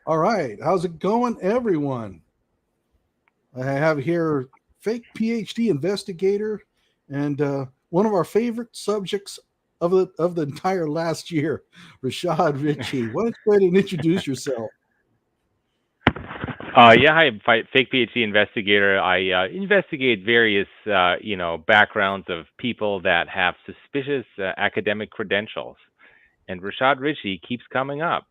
All right, how's it going, everyone? I have here fake PhD investigator and one of our favorite subjects of the entire last year, Rashad Richey. Why don't you go ahead and introduce yourself? Yeah, hi, I'm fake PhD investigator. I investigate various, backgrounds of people that have suspicious academic credentials, and Rashad Richey keeps coming up.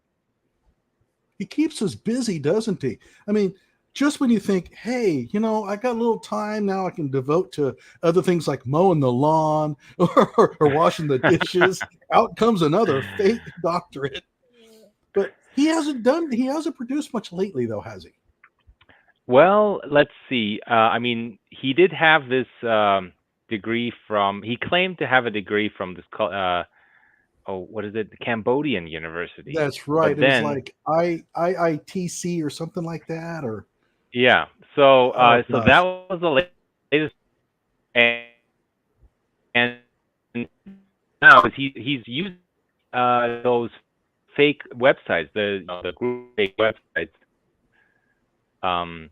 He keeps us busy, doesn't he? I mean, just when you think, hey, I got a little time now, I can devote to other things like mowing the lawn or washing the dishes. Out comes another fake doctorate. But he hasn't produced much lately, though, has he? Well, let's see. He did have this degree from. He claimed to have a degree from this. What is it? The Cambodian University. That's right. But It was then, like IITC or something like that. Or yeah. So, oh so that gosh, was the latest, and now is he's using those fake websites, the group fake websites um,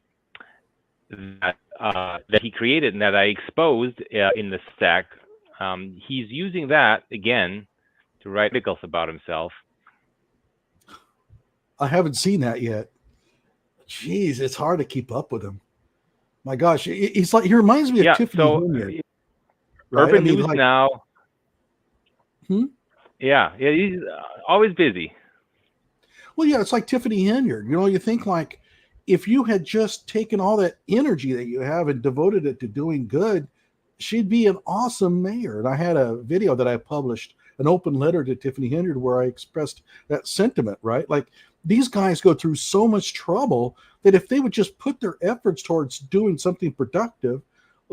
that he created and that I exposed in the stack. He's using that again to write articles about himself. I haven't seen that yet. Jeez, it's hard to keep up with him. My gosh, he's like he reminds me of Yeah. Tiffany So Henyard, right? I Urban mean, News like, now. hmm? Yeah. He's always busy. Well, yeah, it's like Tiffany Henyard. You think like if you had just taken all that energy that you have and devoted it to doing good, she'd be an awesome mayor. And I had a video that I published, an open letter to Tiffany Henyard, where I expressed that sentiment, right? Like these guys go through so much trouble that if they would just put their efforts towards doing something productive,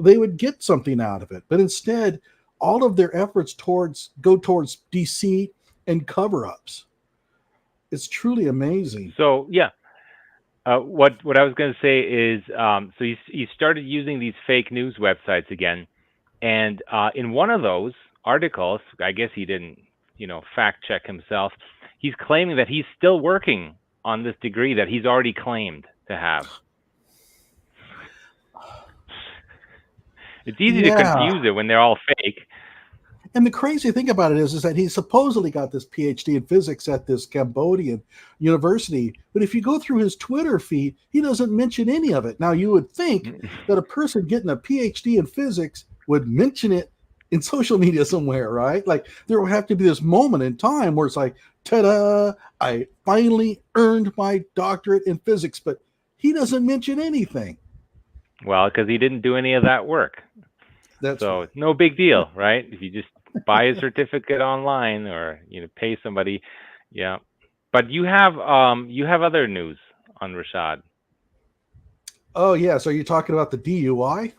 they would get something out of it. But instead, all of their efforts go towards deceit and cover-ups. It's truly amazing. So yeah. What I was going to say is, so he started using these fake news websites again, and in one of those articles, I guess he didn't, fact check himself. He's claiming that he's still working on this degree that he's already claimed to have. It's easy to Yeah. confuse it when they're all fake. And the crazy thing about it is that he supposedly got this PhD in physics at this Cambodian university. But if you go through his Twitter feed, he doesn't mention any of it. Now, you would think that a person getting a PhD in physics would mention it in social media somewhere, right? Like there would have to be this moment in time where it's like, ta-da, I finally earned my doctorate in physics. But he doesn't mention anything. Well, because he didn't do any of that work, That's so right. it's no big deal, right? If you just buy a certificate online or pay somebody, yeah. But you have other news on Rashad. Oh, yeah. So you're talking about the DUI?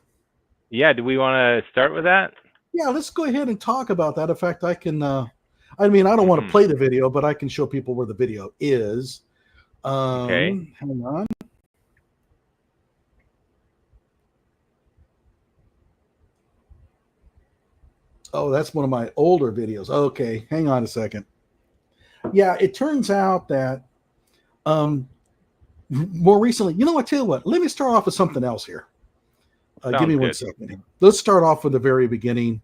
Yeah, do we want to start with that? Yeah, let's go ahead and talk about that. In fact, I can. I mean, I don't want to Hmm. play the video, but I can show people where the video is. Okay. Hang on. Oh, that's one of my older videos. Okay, hang on a second. Yeah, it turns out that um, more recently, I tell you what. Let me start off with something else here. Give Sounds me one good. second here. Let's start off with the very beginning.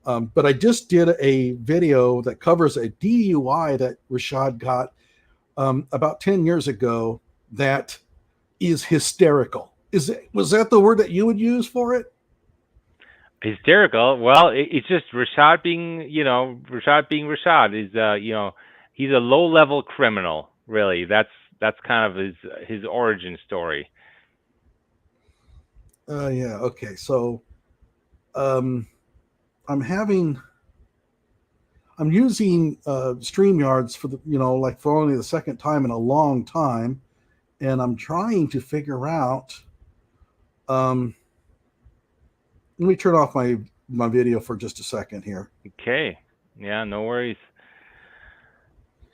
But I just did a video that covers a DUI that Rashad got about 10 years ago that is hysterical. Was that the word that you would use for it? Hysterical. Well, it's just Rashad being, Rashad being Rashad is, he's a low-level criminal. Really, that's kind of his origin story. Yeah. Okay. So um, I'm having I'm using StreamYards for like for only the second time in a long time, and I'm trying to figure out. Um, Let me turn off my video for just a second here. Okay. Yeah, no worries.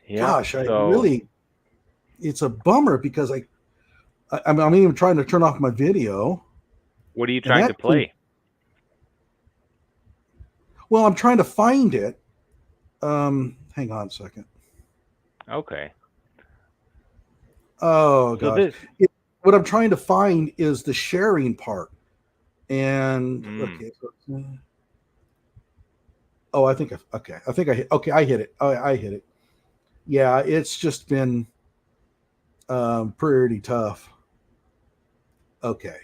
Yeah. Gosh, I So, really it's a bummer because I'm even trying to turn off my video, what are you and trying to play? well, I'm trying to find it. Hang on a second. Okay. Oh So gosh. this. What I'm trying to find is the sharing part. And Mm. okay. Oh, I think I hit. Okay, I hit it. I hit it. Yeah, it's just been pretty tough. Okay,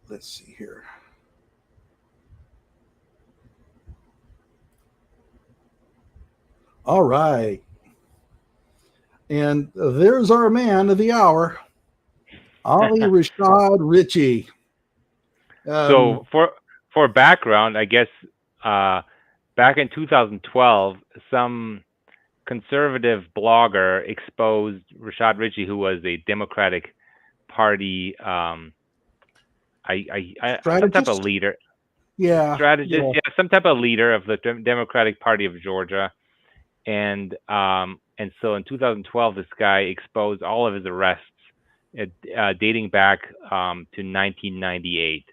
let's see here. All right, and there's our man of the hour, Ali Rashad Richey. So for background, I guess back in 2012, some conservative blogger exposed Rashad Richey, who was a Democratic Party, some type of Strategist. leader, Yeah, strategist, yeah, yeah, some type of leader of the Democratic Party of Georgia, and so in 2012, this guy exposed all of his arrests, dating back to 1998.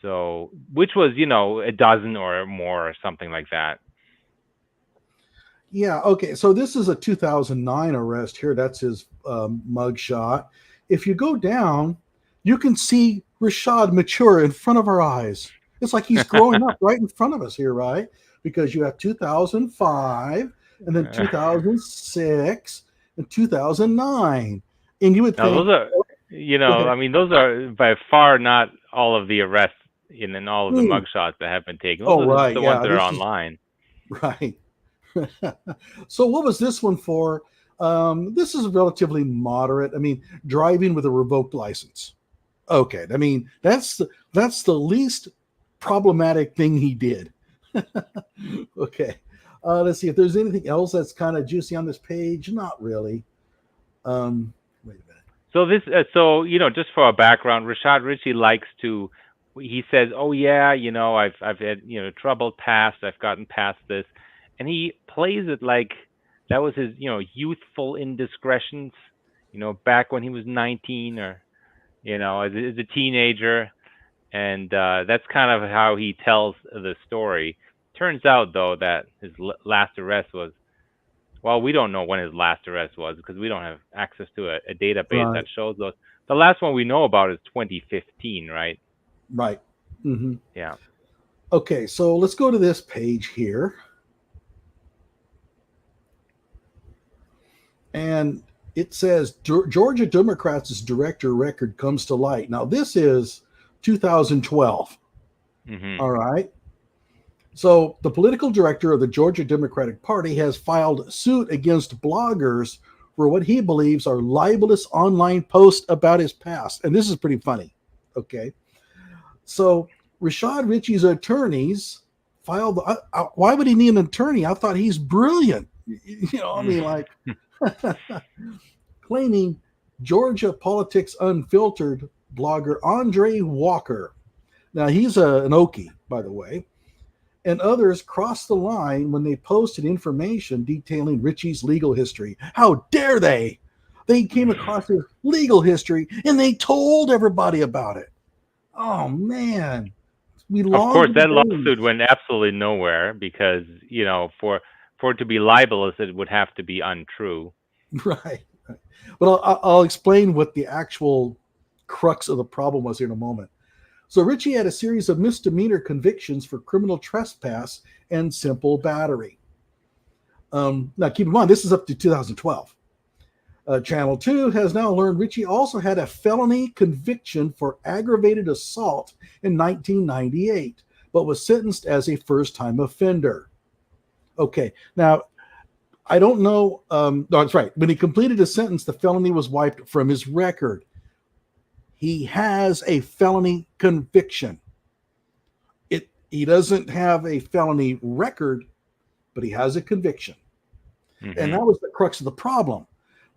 So, which was, a dozen or more or something like that. yeah. Okay, so this is a 2009 arrest here. That's his mugshot. If you go down, you can see Rashad mature in front of our eyes. It's like he's growing up right in front of us here, right? Because you have 2005 and then 2006 and 2009. And you would Now, think, those are, go ahead. I mean, those are by far not all of the arrests and all of the Mm. mugshots that have been taken. Those Oh, are just right. the ones Yeah, that are this is online. right. So, what was this one for? This is relatively moderate. I mean, driving with a revoked license. Okay, I mean that's the least problematic thing he did. Okay, let's see if there's anything else that's kind of juicy on this page. Not really. Wait a minute. So this, just for a background, Rashad Richey likes to. He says, "Oh yeah, I've had troubled past. I've gotten past this," and he plays it like that was his youthful indiscretions. Back when he was 19 or as a teenager, and that's kind of how he tells the story. Turns out though that his last arrest was, well, we don't know when his last arrest was because we don't have access to a database that Right, shows those. The last one we know about is 2015, right? right. Hmm. Yeah. Okay, so let's go to this page here, and it says Georgia Democrats' director record comes to light. Now this is 2012. Mhm. All right. So, the political director of the Georgia Democratic Party has filed suit against bloggers for what he believes are libelous online posts about his past. And this is pretty funny. Okay. So, Rashad Richey's attorneys filed. Why would he need an attorney? I thought he's brilliant. I mean, like, claiming Georgia Politics Unfiltered blogger Andre Walker. Now, he's an Okie, by the way, and others crossed the line when they posted information detailing Richey's legal history. How dare they? They came across his legal history and they told everybody about it. Oh man, we Of long course, for the that lawsuit days. went absolutely nowhere because for it to be libelous, it would have to be untrue. Right. But I'll explain what the actual crux of the problem was here in a moment. So Richey had a series of misdemeanor convictions for criminal trespass and simple battery. Now, keep in mind, this is up to 2012. Channel 2 has now learned Richey also had a felony conviction for aggravated assault in 1998, but was sentenced as a first-time offender. Okay, now, I don't know. No, that's right. When he completed his sentence, the felony was wiped from his record. He has a felony conviction. He doesn't have a felony record, but he has a conviction. And Mhm. that was the crux of the problem,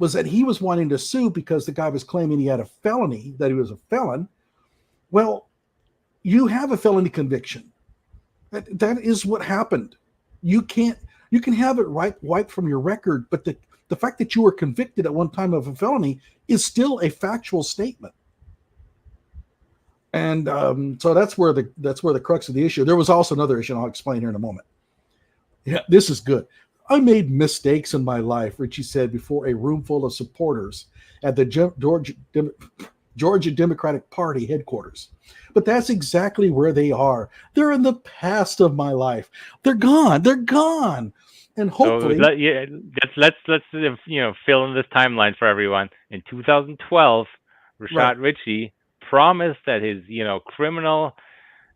was that he was wanting to sue because the guy was claiming he had a felony, that he was a felon. Well, you have a felony conviction. That is what happened. You can't you can have it wiped from your record, but the fact that you were convicted at one time of a felony is still a factual statement. And so that's where the crux of the issue. There was also another issue, and I'll explain here in a moment. Yeah, this is good. I made mistakes in my life, Richie said before a room full of supporters at the Georgia Democratic Party headquarters. But that's exactly where they are. They're in the past of my life. They're gone. They're gone. And So hopefully, yeah, let's fill in this timeline for everyone. In 2012, right. Rashad Richey promised that his criminal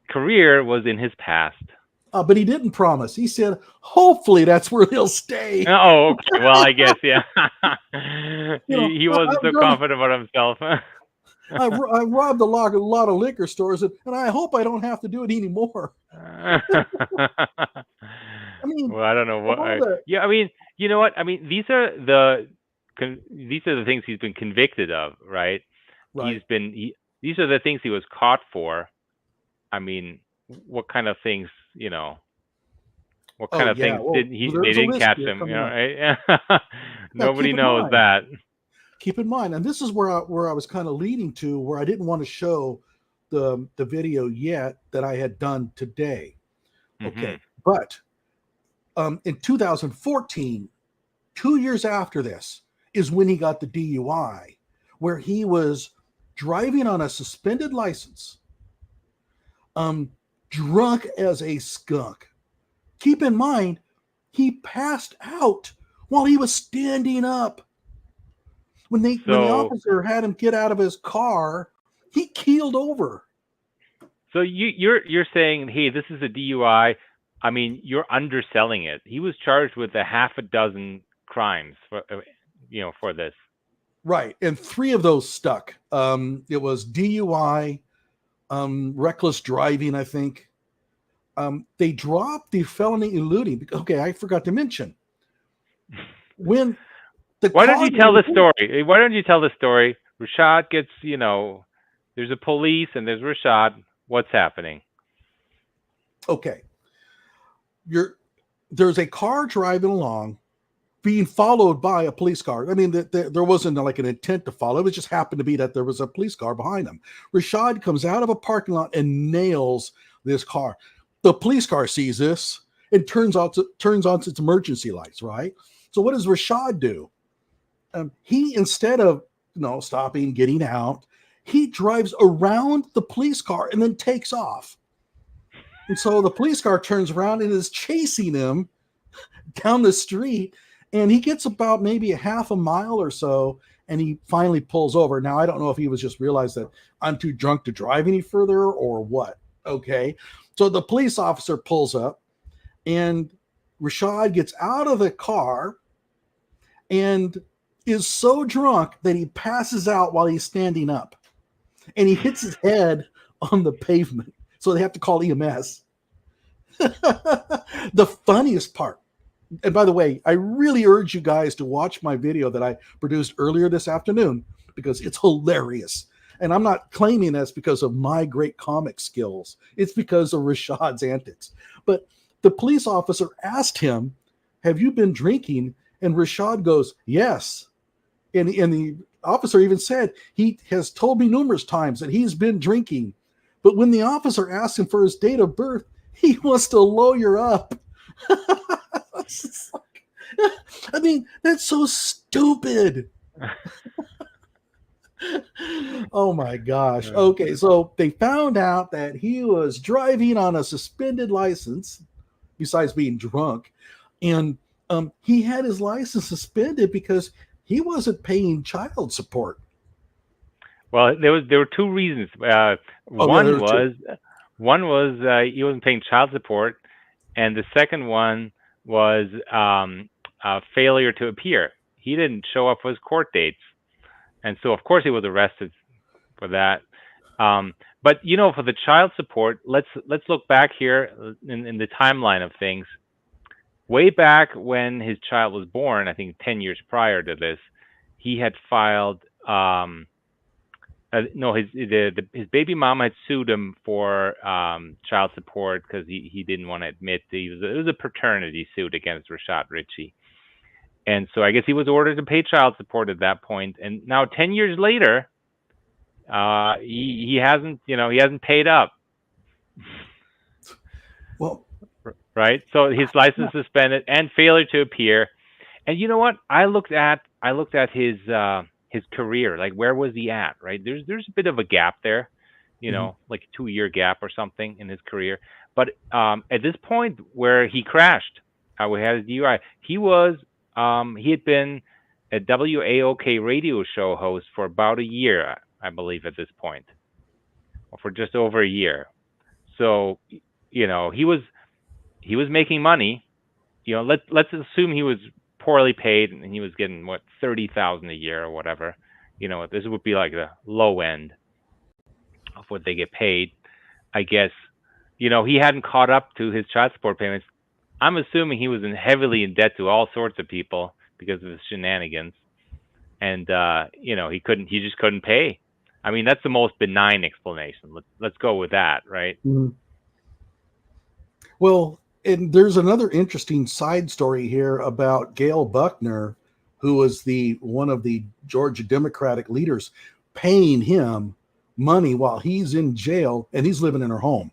career was in his past. But he didn't promise. He said, hopefully that's where he'll stay. Oh, okay. Well, I guess yeah. You know, he wasn't I've so done, confident about himself. I've robbed a lot of liquor stores, and I hope I don't have to do it anymore. I mean, Well, I don't know of what. all the Yeah, I mean, you know what? I mean, these are the things he's been convicted of, right? right. These are the things he was caught for. I mean, what kind of things, what Oh kind of yeah. things Well, didn't he? They there's a didn't list catch here him, coming up. right? Now, Nobody knows that. keep in mind, and this is where I was kind of leading to, where I didn't want to show the video yet that I had done today. Hmm. Okay, but in 2014, 2 years after this, is when he got the DUI, where he was driving on a suspended license, um, drunk as a skunk. Keep in mind, he passed out while he was standing up. When the So, officer had him get out of his car, he keeled over. so you're saying, hey, this is a DUI. I mean, you're underselling it. He was charged with a half a dozen crimes for this. Right, and three of those stuck. It was DUI, reckless driving, I think. They dropped the felony eluding. Okay, I forgot to mention when the Why don't car. you tell the story? Why don't you tell the story? Rashad gets, there's a police and there's Rashad. What's happening? Okay, there's a car driving along, being followed by a police car. I mean, there wasn't like an intent to follow. It just happened to be that there was a police car behind them. Rashad comes out of a parking lot and nails this car. The police car sees this and turns on its emergency lights. Right. So what does Rashad do? He, instead of stopping, getting out, he drives around the police car and then takes off. And so the police car turns around and is chasing him down the street, and he gets about maybe a half a mile or so, and he finally pulls over. Now, I don't know if he was just realized that I'm too drunk to drive any further or what. Okay. So the police officer pulls up, and Rashad gets out of the car and is so drunk that he passes out while he's standing up, and he hits his head on the pavement. So they have to call EMS. The funniest part, and by the way, I really urge you guys to watch my video that I produced earlier this afternoon, because it's hilarious. And I'm not claiming that's because of my great comic skills. It's because of Rashad's antics. But the police officer asked him, "Have you been drinking?" And Rashad goes, "Yes." And the officer even said, "He has told me numerous times that he's been drinking." But when the officer asked him for his date of birth, he wants to lawyer up. I mean, that's so stupid. Oh my gosh. Okay, so they found out that he was driving on a suspended license, besides being drunk, and he had his license suspended because he wasn't paying child support. Well, there were two reasons. Oh yeah, there were two. One was he wasn't paying child support, and the second one was failure to appear. He didn't show up for his court dates, and so of course he was arrested for that. But for the child support, let's look back here in the timeline of things. Way back when his child was born, I think 10 years prior to this, he had filed. No, his baby mama had sued him for child support because he didn't want to admit it was a paternity suit against Rashad Richey, and so I guess he was ordered to pay child support at that point. And now 10 years later, he hasn't paid up. Well, right? So his license suspended and failure to appear. And you know what? I looked at his career. Like, where was he at? Right? There's a bit of a gap there, Mhm. like a 2-year gap or something in his career. But at this point where he crashed, we had a DUI. He had been a WAOK radio show host for about a year, I believe, at this point, or for just over a year. So, he was making money. Let's assume he was poorly paid and he was getting what, 30,000 a year or whatever. This would be like the low end of what they get paid, I guess. He hadn't caught up to his child support payments. I'm assuming he was heavily in debt to all sorts of people because of his shenanigans, and he just couldn't pay. I mean, that's the most benign explanation. Let's go with that, right? Mhm. Well, and there's another interesting side story here about Gail Buckner, who was the one of the Georgia Democratic leaders, paying him money while he's in jail and he's living in her home.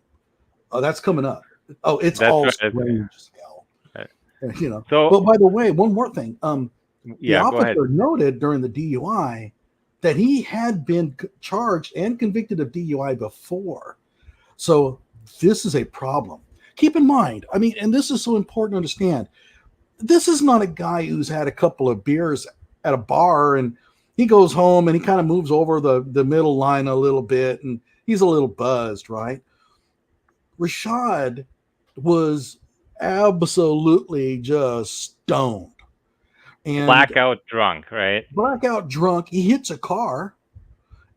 That's coming up. Oh, it's That's all right. strange as hell. So, But by the way, one more thing. The yeah, go ahead. officer noted during the DUI that he had been charged and convicted of DUI before. So this is a problem. Keep in mind, I mean, and this is so important to understand, this is not a guy who's had a couple of beers at a bar and he goes home and he kind of moves over the middle line a little bit and he's a little buzzed, right? Rashad was absolutely just stoned and Blackout drunk, right? blackout drunk. He hits a car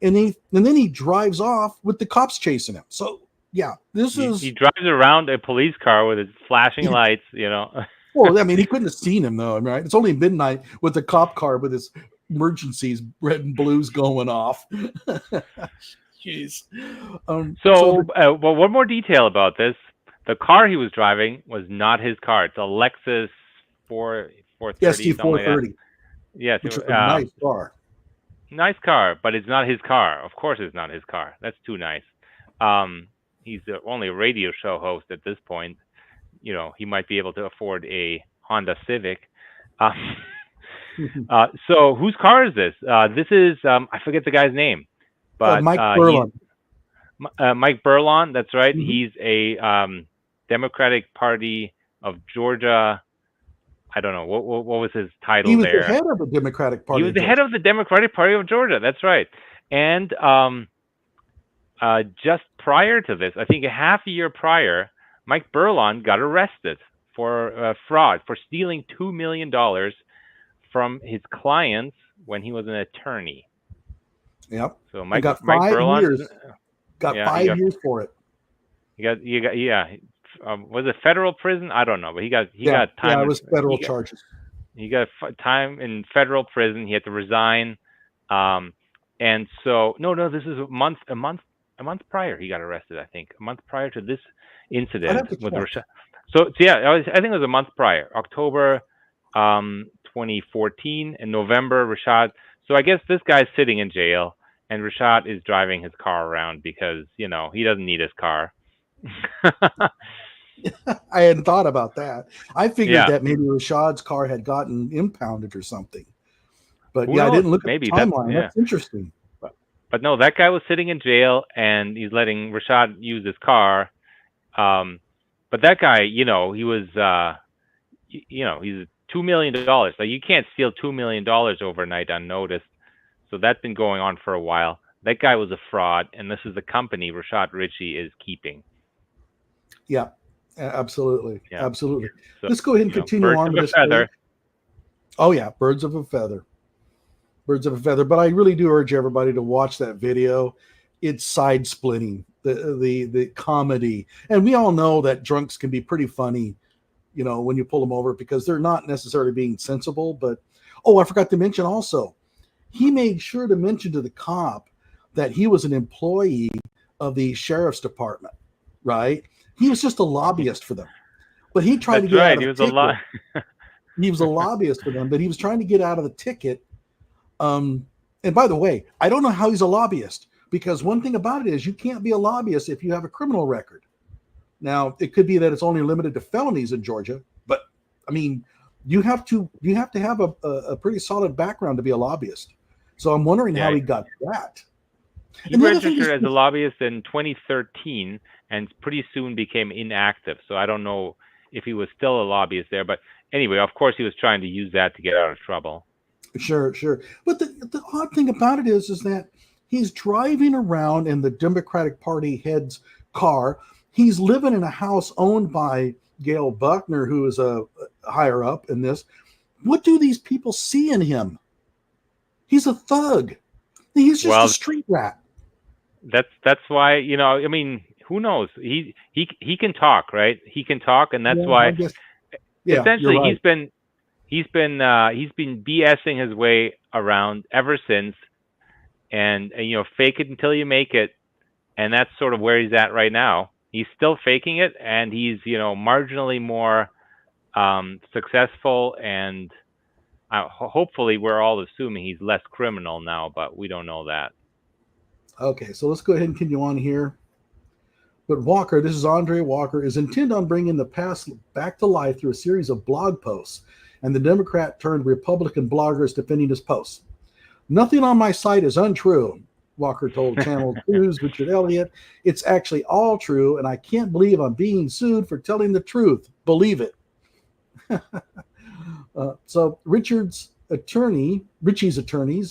and then he drives off with the cops chasing him. So yeah, this He, is he drives around a police car with his flashing lights, well, I mean, he couldn't have seen him though, right? It's only midnight with the cop car with his emergencies, red and blues going off. Jeez. So, well, one more detail about this: the car he was driving was not his car. It's a Lexus 430, ST something like that. 430, Yes, which was a nice car. nice car, but it's not his car. Of course, it's not his car. That's too nice. He's only a radio show host at this point. He might be able to afford a Honda Civic. So whose car is this? This is I forget the guy's name, but Mike Burlon. Mike Burlon. That's right. Mhm. He's a Democratic Party of Georgia. I don't know what was his title He was there. the head of the Democratic Party. He was the head of the Democratic Party of Georgia. That's right. And just prior to this, I think a half a year prior, Mike Burlon got arrested for fraud, for stealing $2 million from his clients when he was an attorney. Yep. So Mike Mike 5 Burlon years. Got 5 years for it. You got yeah. Was it federal prison? I don't know, but he got time. Yeah, it was federal charges. He got time in federal prison. He had to resign, and so no, this is a month prior. He got arrested. I think a month prior to this incident with Rashad. So yeah, I think it was a month prior, October 2014, and November Rashad. So I guess this guy's sitting in jail, and Rashad is driving his car around because he doesn't need his car. I hadn't thought about that. I figured that maybe Rashad's car had gotten impounded or something. But I didn't look at the timeline. That's interesting. But no, that guy was sitting in jail and he's letting Rashad use his car. But that guy, he was, he's $2 million. Like, you can't steal $2 million overnight unnoticed. So that's been going on for a while. That guy was a fraud, and this is the company Rashad Richey is keeping. Yeah, absolutely. Yeah. Absolutely. So, let's go ahead and continue on with this. Feather. Oh, yeah, birds of a feather. Birds of a feather. But I really do urge everybody to watch that video. It's side splitting, the comedy. And we all know that drunks can be pretty funny, when you pull them over, because they're not necessarily being sensible. But, I forgot to mention also, he made sure to mention to the cop that he was an employee of the sheriff's department, right? He was just a lobbyist for them. But he tried to get out of the ticket. He was a lobbyist for them, but he was trying to get out of the ticket. And by the way, I don't know how he's a lobbyist, because one thing about it is you can't be a lobbyist if you have a criminal record, Now, it could be that it's only limited to felonies in Georgia, but I mean, you have to have a pretty solid background to be a lobbyist. So I'm wondering how he got that. He registered as a lobbyist in 2013 and pretty soon became inactive. So I don't know if he was still a lobbyist there. But anyway, of course, he was trying to use that to get out of trouble. Sure. But the odd thing about it is that he's driving around in the Democratic Party head's car. He's living in a house owned by Gail Buckner, who is a higher up in this. What do these people see in him? He's a thug. He's just a street rat. That's why, I mean, who knows? He can talk, right? He can talk, and that's why essentially right. he's been BSing his way around ever since, and fake it until you make it, and that's sort of where he's at right now. He's still faking it, and he's marginally more successful, and hopefully we're all assuming he's less criminal now, but we don't know that. Okay, so let's go ahead and continue on here. But Walker, this is Andre Walker, is intent on bringing the past back to life through a series of blog posts, and the Democrat turned Republican bloggers defending his posts. Nothing on my site is untrue, Walker told Channel 2's Richard Elliott. It's actually all true, and I can't believe I'm being sued for telling the truth. Believe it. So Richey's attorneys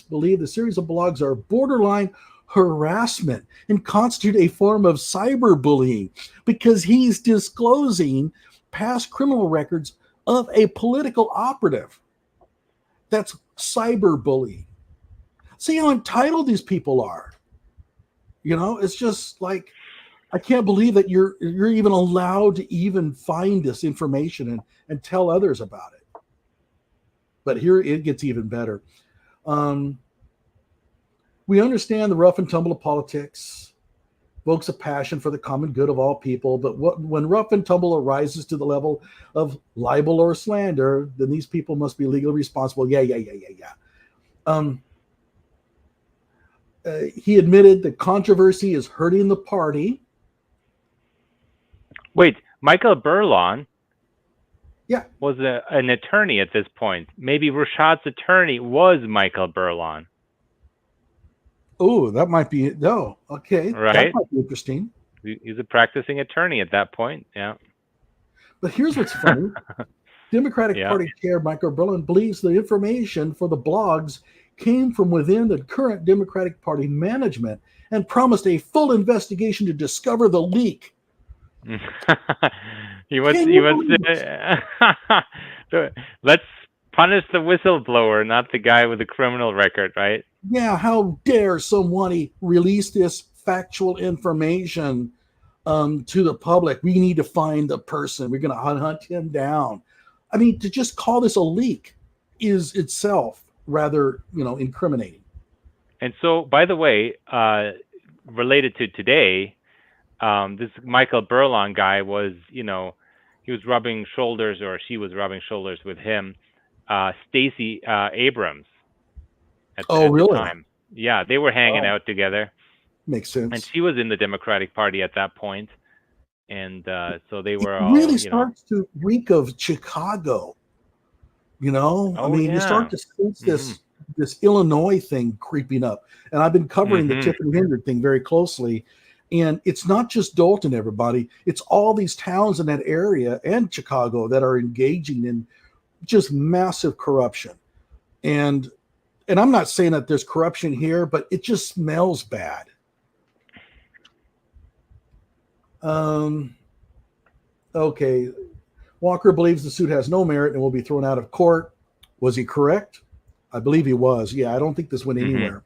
believe the series of blogs are borderline harassment and constitute a form of cyberbullying because he's disclosing past criminal records of a political operative. That's cyberbullying. See how entitled these people are. It's just like, I can't believe that you're even allowed to even find this information and tell others about it. But here it gets even better. We understand the rough and tumble of politics evokes a passion for the common good of all people, but when rough and tumble arises to the level of libel or slander, then these people must be legally responsible. Yeah. He admitted that controversy is hurting the party. Wait, Michael Burlon was an attorney at this point. Maybe Rashad's attorney was Michael Burlon. Oh, that might be it. No, okay. Right. That might be interesting. He's a practicing attorney at that point, yeah. But here's what's funny. Democratic Party Chair Michael Burlon believes the information for the blogs came from within the current Democratic Party management and promised a full investigation to discover the leak. He wants let's punish the whistleblower, not the guy with the criminal record, right? Yeah, how dare somebody release this factual information to the public? We need to find the person. We're going to hunt him down. I mean, to just call this a leak is itself rather, incriminating. And so, by the way, related to today, this Michael Burlon guy was, he was rubbing shoulders, or she was rubbing shoulders with him, Stacey Abrams. At really? the time. Yeah, they were hanging out together. Makes sense. And she was in the Democratic Party at that point. And so they were all, really starts to reek of Chicago. You start to sense this Illinois thing creeping up. And I've been covering the Tiffany Hendrick thing very closely. And it's not just Dalton, everybody. It's all these towns in that area and Chicago that are engaging in just massive corruption. And I'm not saying that there's corruption here, but it just smells bad. Okay. Walker believes the suit has no merit and will be thrown out of court. Was he correct? I believe he was. Yeah, I don't think this went anywhere.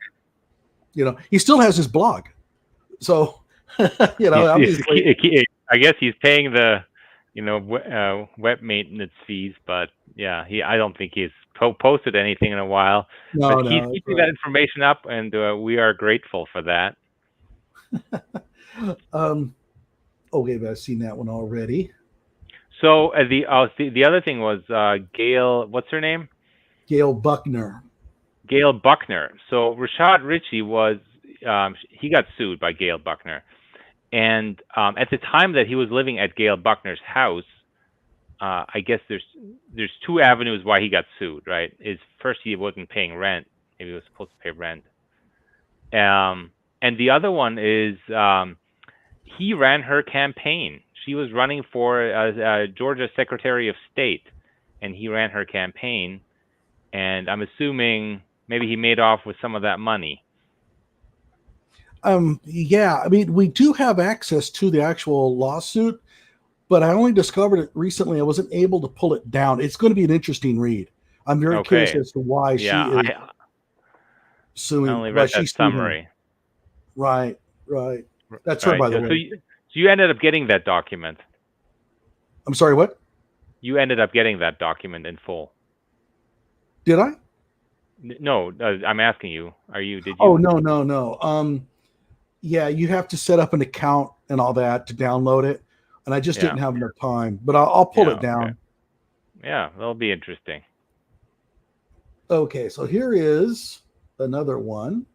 He still has his blog. So, obviously. I guess he's paying the, web maintenance fees, but yeah, I don't think he's posted anything in a while. But he's keeping that information up, and we are grateful for that. Okay, but I've seen that one already. So the other thing was Gail. What's her name? Gail Buckner. Gail Buckner. So Rashad Richey was he got sued by Gail Buckner, And at the time that he was living at Gail Buckner's house, I guess there's two avenues why he got sued, right? Is first, he wasn't paying rent. Maybe he was supposed to pay rent. And the other one is he ran her campaign. She was running for Georgia Secretary of State, and he ran her campaign. And I'm assuming maybe he made off with some of that money. Yeah, I mean, we do have access to the actual lawsuit, but I only discovered it recently. I wasn't able to pull it down. It's going to be an interesting read. I'm very curious as to why she is suing. I only read that summary. Right. That's her, by the way. So you ended up getting that document. I'm sorry, what? You ended up getting that document in full. Did I? No, I'm asking you. Did you? Oh, no. Yeah, you have to set up an account and all that to download it, and I just didn't have enough time. But I'll pull it down. Okay. Yeah, that'll be interesting. Okay, so here is another one.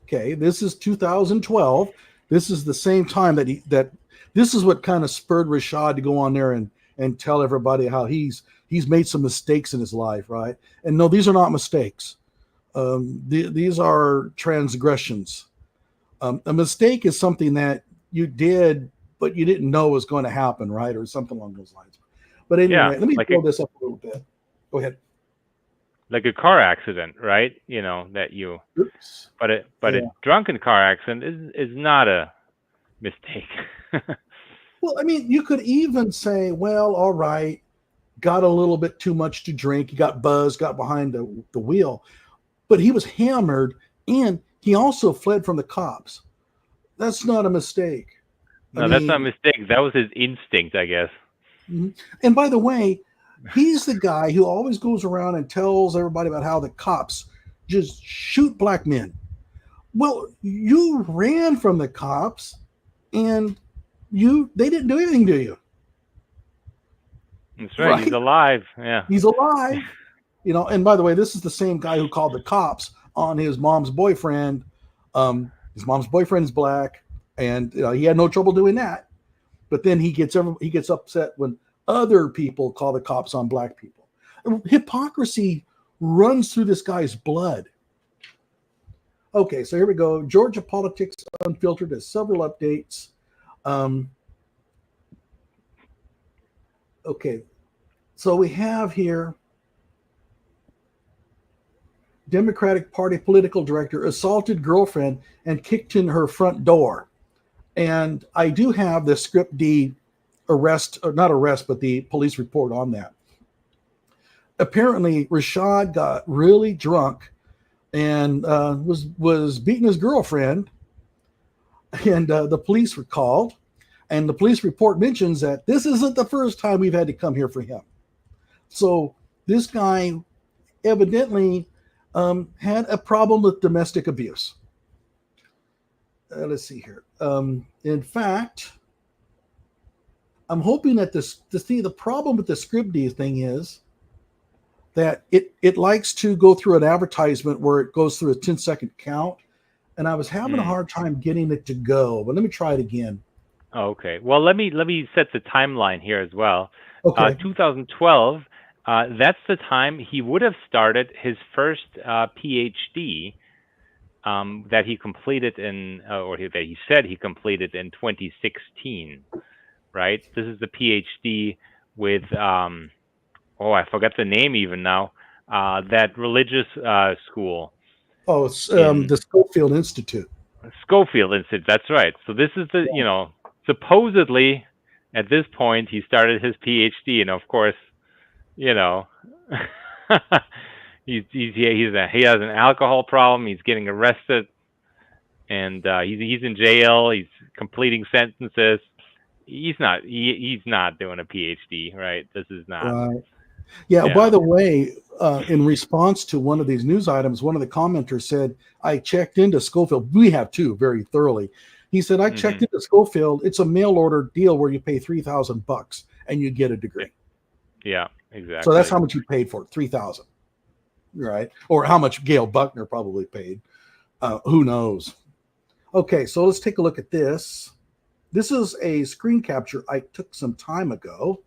Okay, this is 2012. This is the same time that this is what kind of spurred Rashad to go on there and tell everybody how he's made some mistakes in his life, right? And no, these are not mistakes. These are transgressions. A mistake is something that you did, but you didn't know was going to happen, right? Or something along those lines. But anyway, let me pull this up a little bit. Go ahead. Like a car accident, right? You know, that you. Oops. But a drunken car accident is not a mistake. Well, I mean, you could even say, well, all right, got a little bit too much to drink. He got buzzed, got behind the wheel. But he was hammered, and he also fled from the cops. That's not a mistake. No, that's not a mistake. That was his instinct, I guess. And by the way, he's the guy who always goes around and tells everybody about how the cops just shoot black men. Well, you ran from the cops, and they didn't do anything to you. That's right. He's alive. Yeah. He's alive. And by the way, this is the same guy who called the cops on his mom's boyfriend. His mom's boyfriend is black, and he had no trouble doing that. But then he gets upset when other people call the cops on black people. Hypocrisy runs through this guy's blood. Okay, so here we go. Georgia Politics Unfiltered has several updates. Okay, so we have here Democratic Party political director assaulted girlfriend and kicked in her front door. And I do have the Script D not arrest, but the police report on that. Apparently, Rashad got really drunk and was beating his girlfriend, and the police were called. And the police report mentions that this isn't the first time we've had to come here for him. So this guy evidently had a problem with domestic abuse. Let's see here. In fact, I'm hoping that the problem with the Scribd thing is that it likes to go through an advertisement where it goes through a 10-second count, and I was having a hard time getting it to go. But let me try it again. Oh, okay. Well, let me set the timeline here as well. Okay. 2012. That's the time he would have started his first PhD that he completed that he said he completed in 2016, right? This is the PhD with, I forgot the name even now, that religious school. Oh, it's the Schofield Institute. Schofield Institute, that's right. So this is supposedly at this point he started his PhD, and of course, he has an alcohol problem. He's getting arrested, and he's in jail. He's completing sentences. He's not doing a PhD, right? This is not. Right. Yeah. By the way, in response to one of these news items, one of the commenters said, "I checked into Schofield. We have too, very thoroughly." He said, "I checked into Schofield. It's a mail order deal where you pay $3,000 and you get a degree." Yeah. Exactly. So that's how much you paid for it, $3,000, right? Or how much Gail Buckner probably paid. Who knows? Okay, so let's take a look at this. This is a screen capture I took some time ago.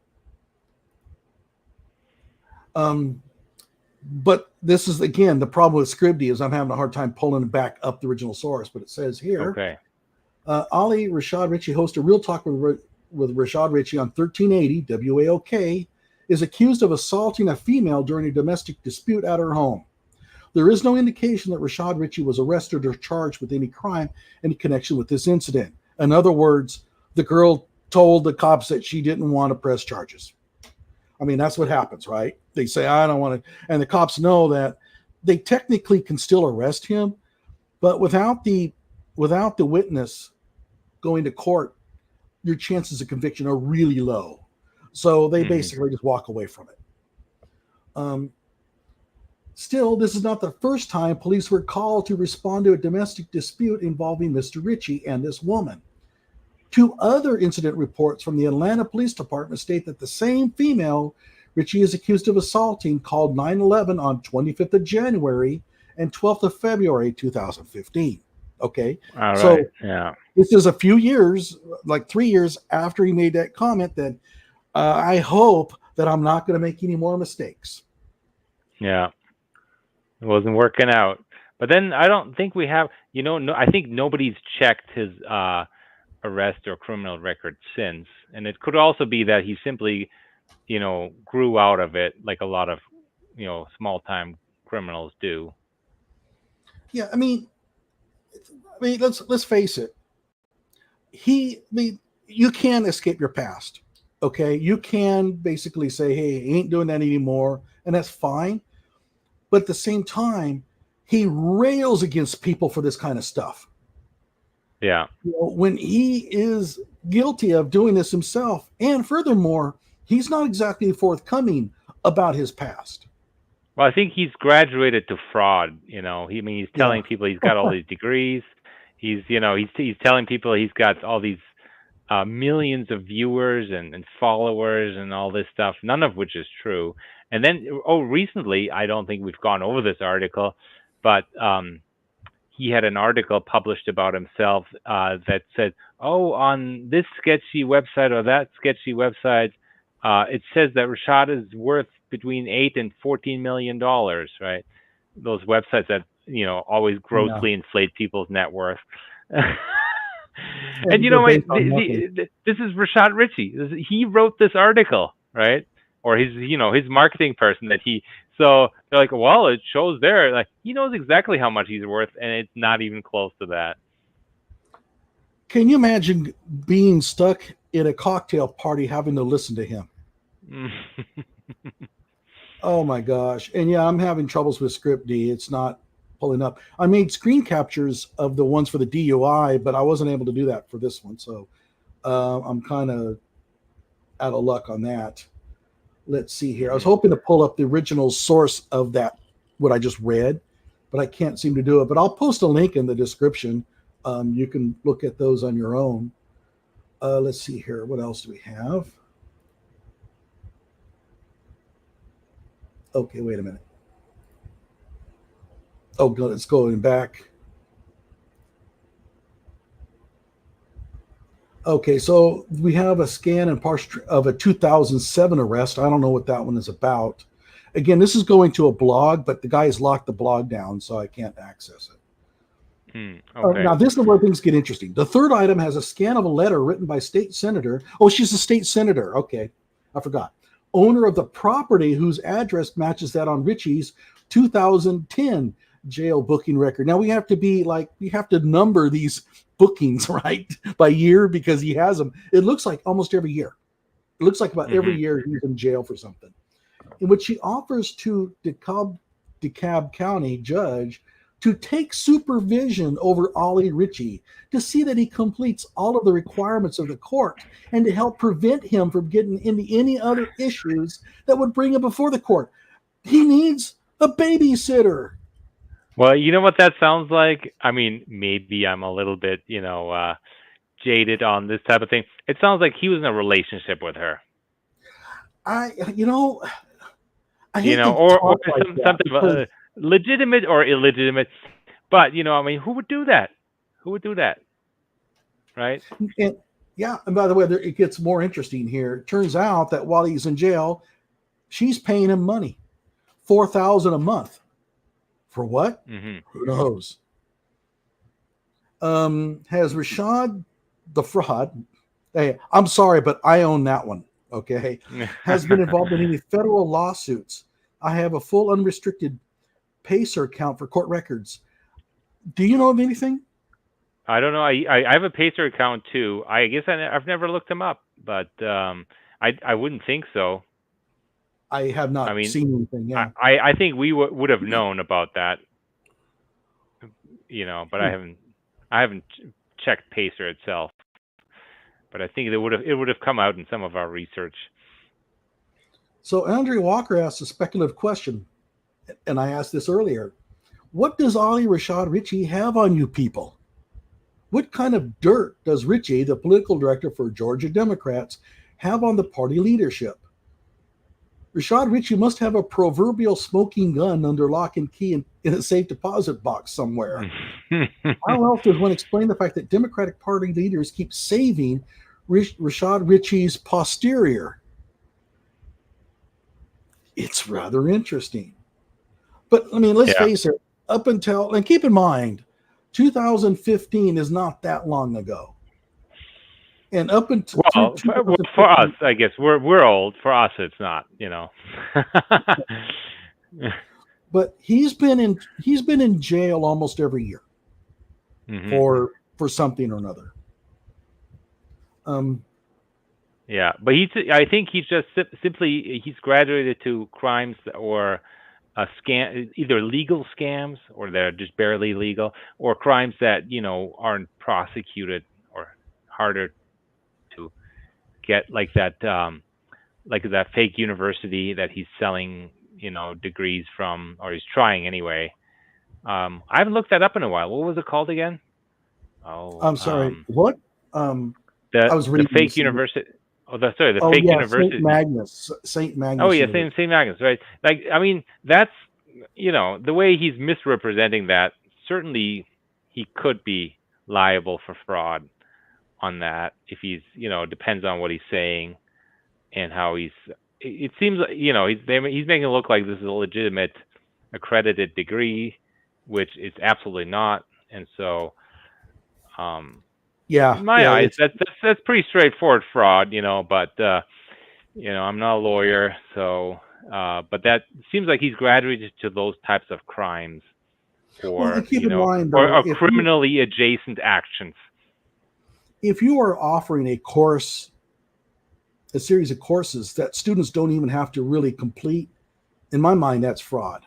But this is, again, the problem with Scribd is I'm having a hard time pulling back up the original source. But it says here, Okay. Ali Rashad Richey hosts a Real Talk with Rashad Richey on 1380 WAOK, is accused of assaulting a female during a domestic dispute at her home. There is no indication that Rashad Richey was arrested or charged with any crime in connection with this incident. In other words, the girl told the cops that she didn't want to press charges. I mean, that's what happens, right? They say, I don't want to. And the cops know that they technically can still arrest him, but without the witness going to court, your chances of conviction are really low. So they basically just walk away from it. Still, this is not the first time police were called to respond to a domestic dispute involving Mr. Richey and this woman. 2 other incident reports from the Atlanta Police Department state that the same female Richey is accused of assaulting called 911 on 25th of January and 12th of February 2015. Okay. All right. So yeah. This is a few years, like 3 years after he made that comment, that I hope that I'm not going to make any more mistakes. Yeah. It wasn't working out. But then I don't think we have, I think nobody's checked his arrest or criminal record since. And it could also be that he simply, grew out of it like a lot of, small-time criminals do. Yeah, I mean, let's face it. You can escape your past. Okay, you can basically say, "Hey, I ain't doing that anymore," and that's fine. But at the same time, he rails against people for this kind of stuff. Yeah. When he is guilty of doing this himself, and furthermore, he's not exactly forthcoming about his past. Well, I think he's graduated to fraud. He's telling people he's got all these degrees. He's telling people he's got all these millions of viewers and followers and all this stuff, none of which is true. And then, recently, I don't think we've gone over this article, but he had an article published about himself that said, on this sketchy website or that sketchy website, it says that Rashad is worth between $8 and $14 million, right? Those websites that, always grossly inflate people's net worth. And this is Rashad Richey. He wrote this article, right? Or his marketing person so they're like, well, it shows there, like he knows exactly how much he's worth, and it's not even close to that. Can you imagine being stuck in a cocktail party having to listen to him? Oh my gosh. And yeah, I'm having troubles with Scribd. It's not pulling up. I made screen captures of the ones for the DUI, but I wasn't able to do that for this one. So I'm kind of out of luck on that. Let's see here. I was hoping to pull up the original source of that, what I just read, but I can't seem to do it. But I'll post a link in the description. You can look at those on your own. Let's see here. What else do we have? Okay, wait a minute. Oh, it's going back. Okay, so we have a scan and partial of a 2007 arrest. I don't know what that one is about. Again, this is going to a blog, but the guy has locked the blog down, so I can't access it. Okay. Now, this is where things get interesting. The third item has a scan of a letter written by state senator. Oh, she's a state senator. Okay, I forgot. Owner of the property whose address matches that on Richey's 2010 jail booking record. Now we have to number these bookings, right, by year, because he has them. It looks like almost every year. It looks like about every year he's in jail for something. In which he offers to DeKalb County judge to take supervision over Ali Richey to see that he completes all of the requirements of the court and to help prevent him from getting into any other issues that would bring him before the court. He needs a babysitter. Well, you know what that sounds like? I mean, maybe I'm a little bit, jaded on this type of thing. It sounds like he was in a relationship with her. I hate or something legitimate or illegitimate. But, who would do that? Who would do that, right? And yeah, and by the way, it gets more interesting here. It turns out that while he's in jail, she's paying him money, $4,000 a month. For what? Mm-hmm. Who knows? Has Rashad the fraud? Hey, I'm sorry, but I own that one. Okay, has been involved in any federal lawsuits. I have a full unrestricted Pacer account for court records. Do you know of anything? I don't know. I have a Pacer account too. I guess I've never looked him up, but I wouldn't think so. I have I not mean, seen anything. Yeah. I think we would have known about that, but I haven't checked Pacer itself, but I think it would have come out in some of our research. So Andre Walker asked a speculative question, and I asked this earlier. What does Ali Rashad Richey have on you people? What kind of dirt does Richey, the political director for Georgia Democrats, have on the party leadership? Rashad Richey must have a proverbial smoking gun under lock and key in a safe deposit box somewhere. How else does one explain the fact that Democratic Party leaders keep saving Rashad Richey's posterior? It's rather interesting. But I mean, let's face it, up until, and keep in mind, 2015 is not that long ago. And up until for us, I guess we're old. For us, it's not, But he's been in jail almost every year for something or another. Yeah, but I think he's just simply he's graduated to crimes or scam, either legal scams or they're just barely legal, or crimes that aren't prosecuted or harder to get, like that fake university that he's selling degrees from, or he's trying anyway. I haven't looked that up in a while. What was it called again? Oh, I'm sorry. What? I was reading the fake university. The fake university. St. Magnus. Oh yeah, St. Magnus, right? Like, I mean, that's the way he's misrepresenting that. Certainly, he could be liable for fraud on that if he's depends on what he's saying and how he's. It seems like he's making it look like this is a legitimate, accredited degree, which it's absolutely not, and so. In my eyes, that's pretty straightforward fraud, but I'm not a lawyer, so but that seems like he's graduated to those types of crimes, or keep in mind, though, or criminally adjacent actions. If you are offering a series of courses that students don't even have to really complete, in my mind, that's fraud.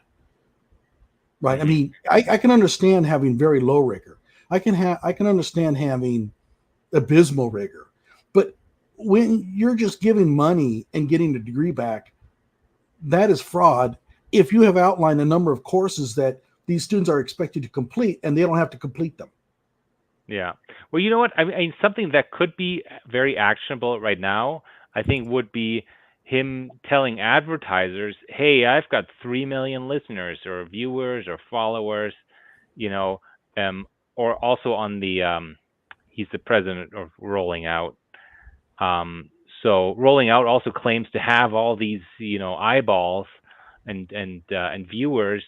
Right? I mean, I can understand having very low rigor. I can understand having abysmal rigor, but when you're just giving money and getting the degree back, that is fraud. If you have outlined a number of courses that these students are expected to complete and they don't have to complete them. Yeah. Well, you know what? I mean, something that could be very actionable right now, I think, would be him telling advertisers, "Hey, I've got 3 million listeners or viewers or followers," or also on the he's the president of Rolling Out. So Rolling Out also claims to have all these, eyeballs and viewers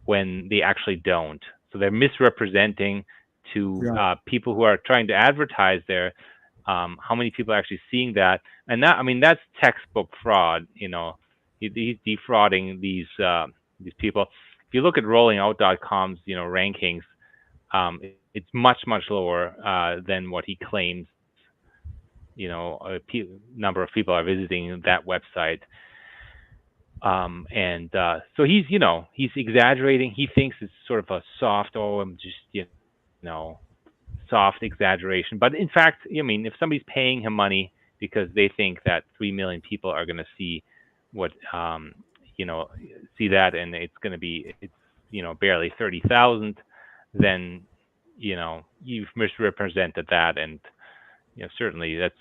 when they actually don't. So they're misrepresenting to people who are trying to advertise there how many people are actually seeing that. And that, I mean, that's textbook fraud. He's defrauding these people. If you look at rollingout.com's rankings, it's much lower than what he claims. Number of people are visiting that website, and so he's exaggerating. He thinks it's sort of a soft, I'm just soft exaggeration. But in fact, I mean, if somebody's paying him money because they think that 3 million people are going to see what see that, and it's going to be barely 30,000, then you've misrepresented that, and certainly that's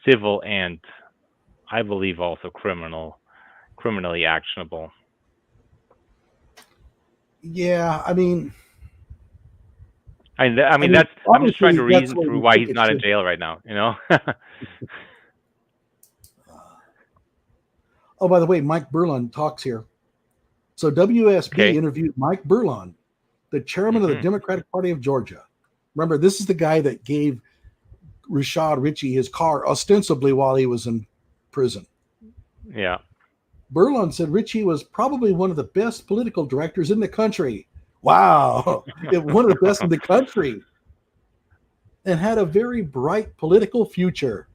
civil and I believe also criminally actionable. Yeah, I mean, I mean that's. I'm just trying to obviously, that's reason what through we why think he's it not in should. jail right now. You know. Oh, by the way, Mike Burlon talks here. So WSB Okay. interviewed Mike Burlon, the chairman of the Hmm. Democratic Party of Georgia. Remember, this is the guy that gave Rashad Richey his car ostensibly while he was in prison. Yeah. Burlon said Richey was probably one of the best political directors in the country. Wow, one of the best in the country, and had a very bright political future.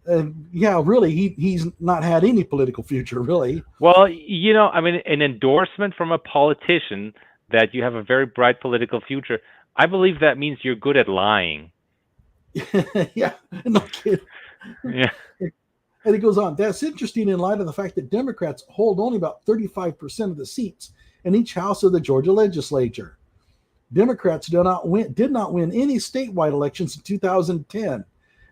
And yeah, really, he's not had any political future, really. Well, I mean, an endorsement from a politician that you have a very bright political future, I believe that means you're good at lying. Yeah, no kidding. Yeah. And it goes on. That's interesting in light of the fact that Democrats hold only about 35% of the seats in each house of the Georgia legislature. Democrats did not win any statewide elections in 2010,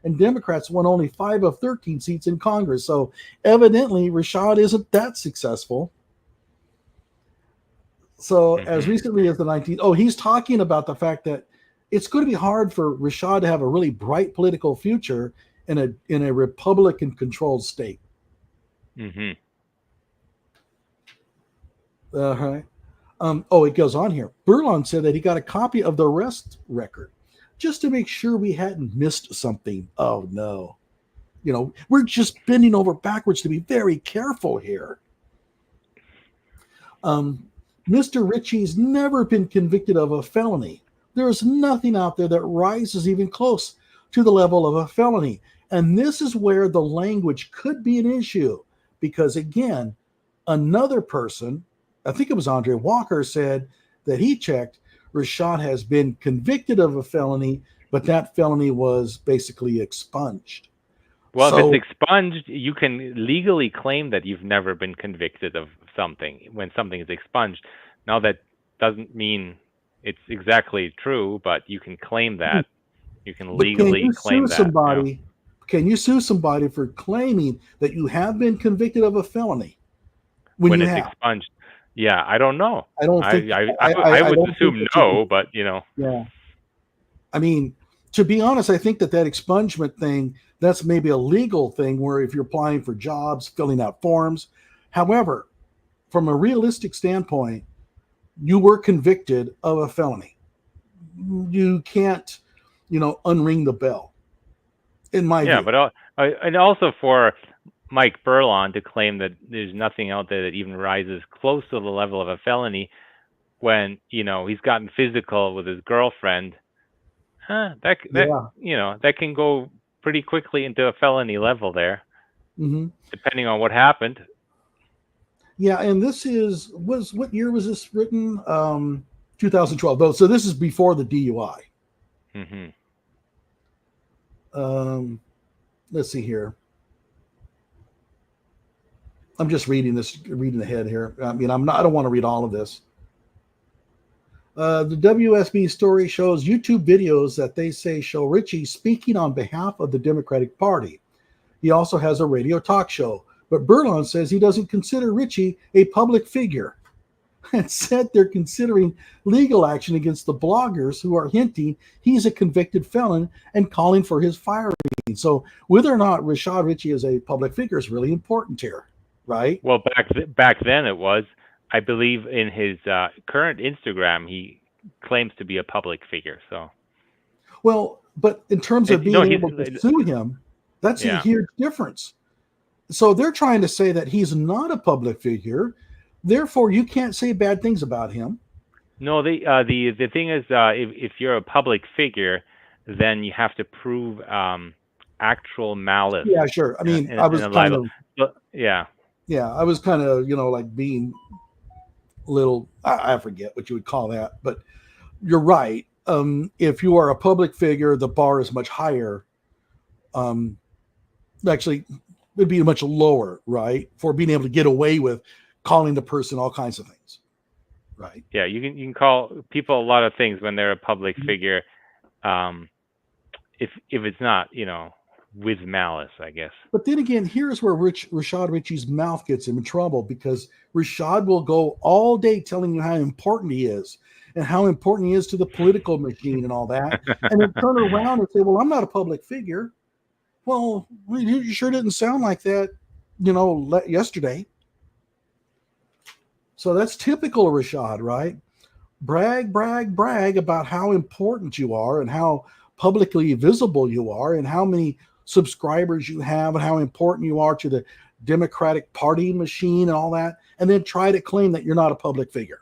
and Democrats won only 5 of 13 seats in Congress. So evidently, Rashad isn't that successful. So as Hmm. recently as the 19th, he's talking about the fact that it's going to be hard for Rashad to have a really bright political future in a Republican-controlled state. Hmm. Right. It goes on here. Burlon said that he got a copy of the arrest record just to make sure we hadn't missed something. Oh no. We're just bending over backwards to be very careful here. Mr. Richey's never been convicted of a felony. There is nothing out there that rises even close to the level of a felony. And this is where the language could be an issue because, again, another person, I think it was Andre Walker, said that he checked Rashad has been convicted of a felony, but that felony was basically expunged. Well, if So, it's expunged, you can legally claim that you've never been convicted of something when something is expunged. Now, that doesn't mean it's exactly true, but you can claim that. You can but can legally you claim sue that. somebody? Can you sue somebody for claiming that you have been convicted of a felony when When you it's have? expunged. Yeah, I don't know. I don't I think I I, I I would don't think assume that you can. no, but Yeah. I mean, to be honest, I think that expungement thing, that's maybe a legal thing where if you're applying for jobs, filling out forms. However, from a realistic standpoint, you were convicted of a felony. You can't, unring the bell, in my yeah, view. but and also for Mike Burlon to claim that there's nothing out there that even rises close to the level of a felony when he's gotten physical with his girlfriend. Yeah. That can go pretty quickly into a felony level there, Hmm. depending on what happened. Yeah. And what year was this written? 2012. Though, so this is before the DUI. Hmm. Let's see here. I'm just reading ahead here. I mean, I don't want to read all of this. The WSB story shows YouTube videos that they say show Richey speaking on behalf of the Democratic Party. He also has a radio talk show, but Burlon says he doesn't consider Richey a public figure and said they're considering legal action against the bloggers who are hinting he's a convicted felon and calling for his firing. So whether or not Rashad Richey is a public figure is really important here, right? Well, back then it was. I believe in his current Instagram, he claims to be a public figure. So, well, but in terms of being able to sue him, that's a yeah. huge difference. So they're trying to say that he's not a public figure, therefore you can't say bad things about him. No, the thing is, if you're a public figure, then you have to prove actual malice. Yeah, sure. I mean, I was in a kind libel. of, But, yeah. I was kind of, like being little, I forget what you would call that, but you're right. If you are a public figure, the bar is much higher. Actually, it'd be much lower, right? For being able to get away with calling the person all kinds of things, right? Yeah, you can call people a lot of things when they're a public figure. If it's not, with malice, I guess. But then again, here's where Rashad Richey's mouth gets him in trouble because Rashad will go all day telling you how important he is and how important he is to the political machine and all that, and then turn around and say, well, I'm not a public figure. Well, you sure didn't sound like that, yesterday. So that's typical of Rashad, right? Brag, brag, brag about how important you are and how publicly visible you are and how many subscribers you have and how important you are to the Democratic Party machine and all that, and then try to claim that you're not a public figure.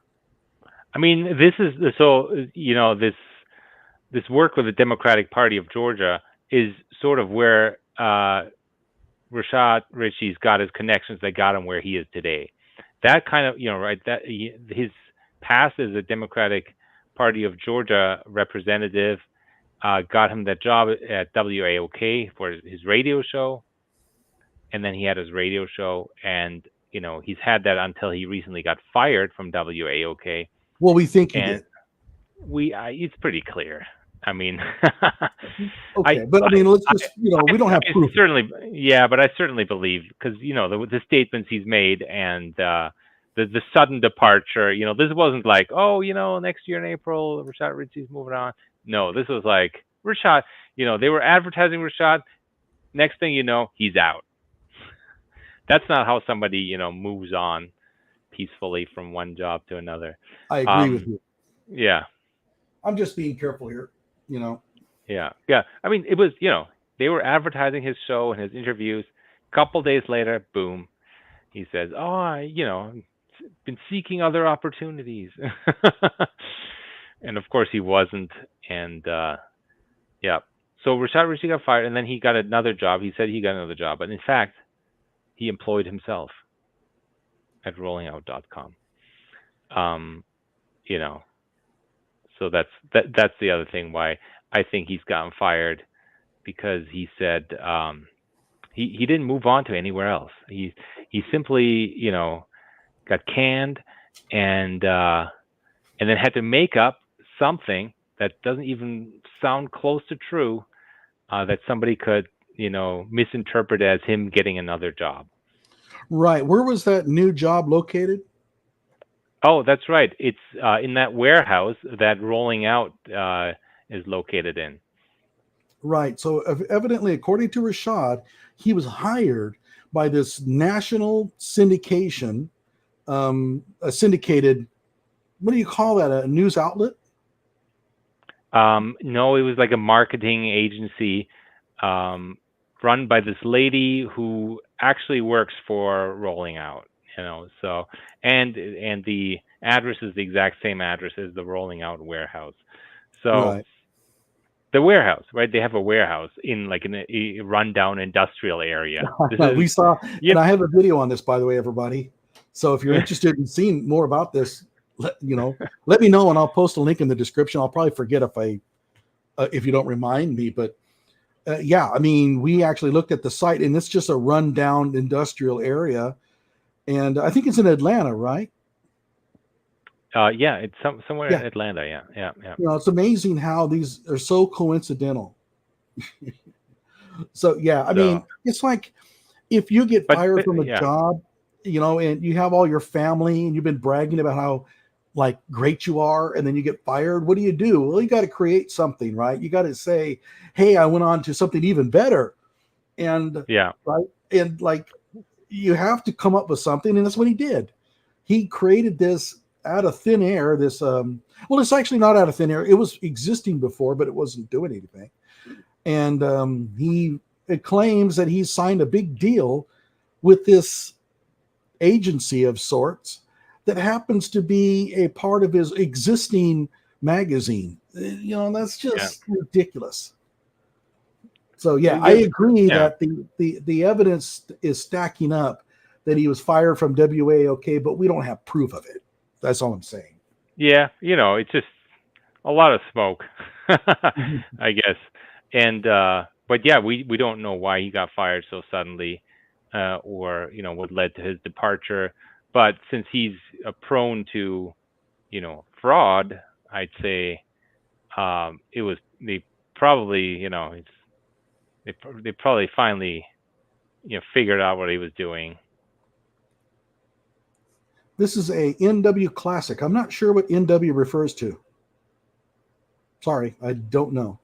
I mean, this is so this work with the Democratic Party of Georgia is sort of where Rashad Richey's got his connections that got him where he is today. That kind of, right, that his past as a Democratic Party of Georgia representative got him that job at WAOK for his radio show. And then he had his radio show, and he's had that until he recently got fired from WAOK. Well, we think he And did. it's pretty clear. I mean, okay, but I mean, let's just we don't have proof. Certainly, yeah, but I certainly believe because the statements he's made and the sudden departure. This wasn't like, oh, next year in April, Rashad Richey's moving on. No, this was like Rashad. They were advertising Rashad. Next thing you know, he's out. That's not how somebody moves on peacefully from one job to another. I agree with you. Yeah, I'm just being careful here. Yeah. I mean, it was they were advertising his show and his interviews. A couple days later, boom, he says, "Oh, I've been seeking other opportunities," and of course he wasn't. And yeah, so Rashad Richey got fired, and then he got another job. He said he got another job, but in fact, he employed himself at rollingout.com. So that's the other thing why I think he's gotten fired, because he said he didn't move on to anywhere else. He simply got canned and then had to make up something that doesn't even sound close to true, that somebody could misinterpret as him getting another job. Right. Where was that new job located? Oh, that's right. It's in that warehouse that Rolling Out is located in. Right. So evidently, according to Rashad, he was hired by this national syndication, a syndicated, what do you call that? A news outlet? No, it was like a marketing agency run by this lady who actually works for Rolling Out. So and the address is the exact same address as the Rolling Out warehouse. So right. The warehouse, right? They have a warehouse in like a rundown industrial area. We saw, and I have a video on this, by the way, everybody. So if you're interested in seeing more about this, let me know, and I'll post a link in the description. I'll probably forget if you don't remind me, but yeah, I mean, we actually looked at the site, and it's just a rundown industrial area. And I think it's in Atlanta, right? Yeah, it's somewhere in Atlanta. Yeah. It's amazing how these are so coincidental. So yeah, I mean, it's like if you get fired from a job, and you have all your family, and you've been bragging about how like great you are, and then you get fired. What do? Well, you got to create something, right? You got to say, "Hey, I went on to something even better," and right, and like. You have to come up with something, and that's what he did. He created this out of thin air. This, well, it's actually not out of thin air. It was existing before, but it wasn't doing anything. And it claims that he signed a big deal with this agency of sorts that happens to be a part of his existing magazine. That's just ridiculous. So yeah, I agree that the evidence is stacking up that he was fired from WAOK, but we don't have proof of it. That's all I'm saying. Yeah, it's just a lot of smoke, I guess. And but yeah, we don't know why he got fired so suddenly, or what led to his departure. But since he's prone to fraud, I'd say it was they probably they probably finally figured out what he was doing. This is a NW Classic. I'm not sure what NW refers to. Sorry, I don't know.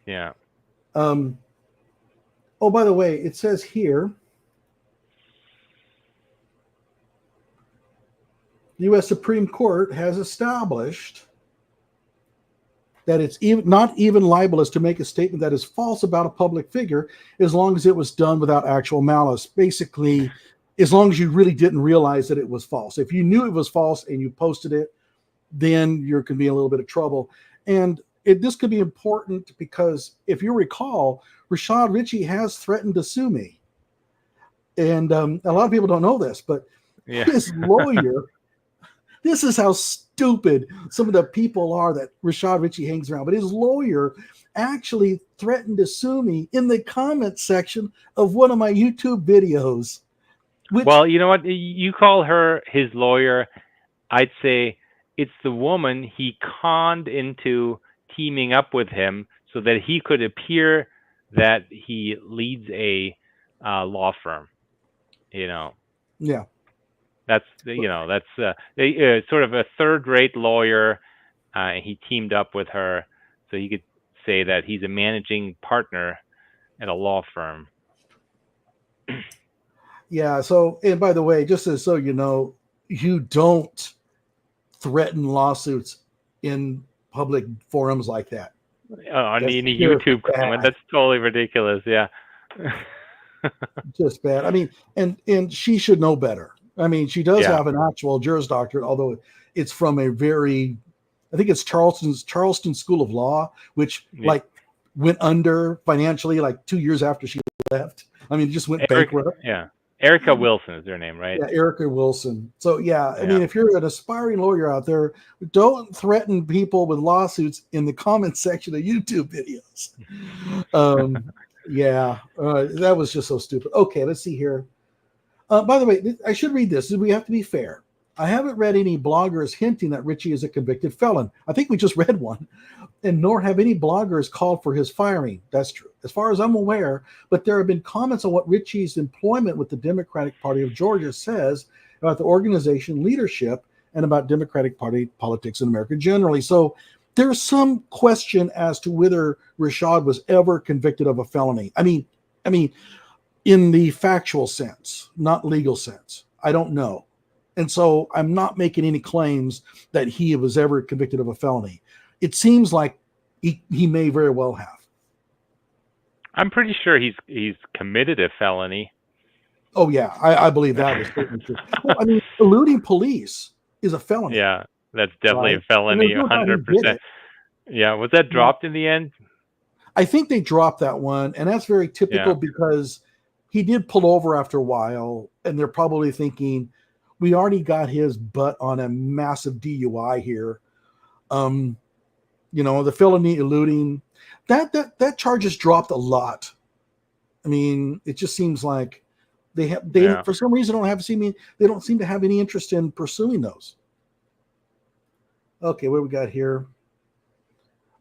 Yeah. Oh, by the way, it says here, the U.S. Supreme Court has established that it's not even libelous to make a statement that is false about a public figure as long as it was done without actual malice. Basically, as long as you really didn't realize that it was false. If you knew it was false and you posted it, then you're going to be in a little bit of trouble. And this could be important because if you recall, Rashad Richey has threatened to sue me. And a lot of people don't know this, but his lawyer, this is how stupid some of the people are that Rashad Richey hangs around. But his lawyer actually threatened to sue me in the comment section of one of my YouTube videos. Well, you know what? You call her his lawyer. I'd say it's the woman he conned into teaming up with him so that he could appear that he leads a law firm. Yeah. That's sort of a third-rate lawyer. He teamed up with her so he could say that he's a managing partner at a law firm. Yeah. So, and by the way, just so you know, you don't threaten lawsuits in public forums like that. On a YouTube comment, that's totally ridiculous. Yeah. Just bad. I mean, and she should know better. I mean, she does have an actual Juris Doctorate, although it's from I think it's Charleston School of Law, which went under financially 2 years after she left. I mean, it just went bankrupt. Yeah. Erica Wilson is her name, right? Yeah, Erica Wilson. So I mean, if you're an aspiring lawyer out there, don't threaten people with lawsuits in the comment section of YouTube videos. That was just so stupid. Okay, let's see here. By the way, I should read this. We have to be fair. I haven't read any bloggers hinting that Richey is a convicted felon. I think we just read one. And nor have any bloggers called for his firing. That's true, as far as I'm aware. But there have been comments on what Richey's employment with the Democratic Party of Georgia says about the organization leadership and about Democratic Party politics in America generally. So there's some question as to whether Rashad was ever convicted of a felony. I mean, in the factual sense, not legal sense. I don't know. And so I'm not making any claims that he was ever convicted of a felony. It seems like he may very well have. I'm pretty sure he's committed a felony. Oh yeah, I believe that is certainly true. Well, I mean, eluding police is a felony. Yeah, that's definitely a felony, 100%. Yeah, was that dropped in the end? I think they dropped that one, and that's very typical because he did pull over after a while, and they're probably thinking, we already got his butt on a massive DUI here. The felony eluding, that charge has dropped a lot. I mean, it just seems like they for some reason they don't seem to have any interest in pursuing those. Okay, what we got here?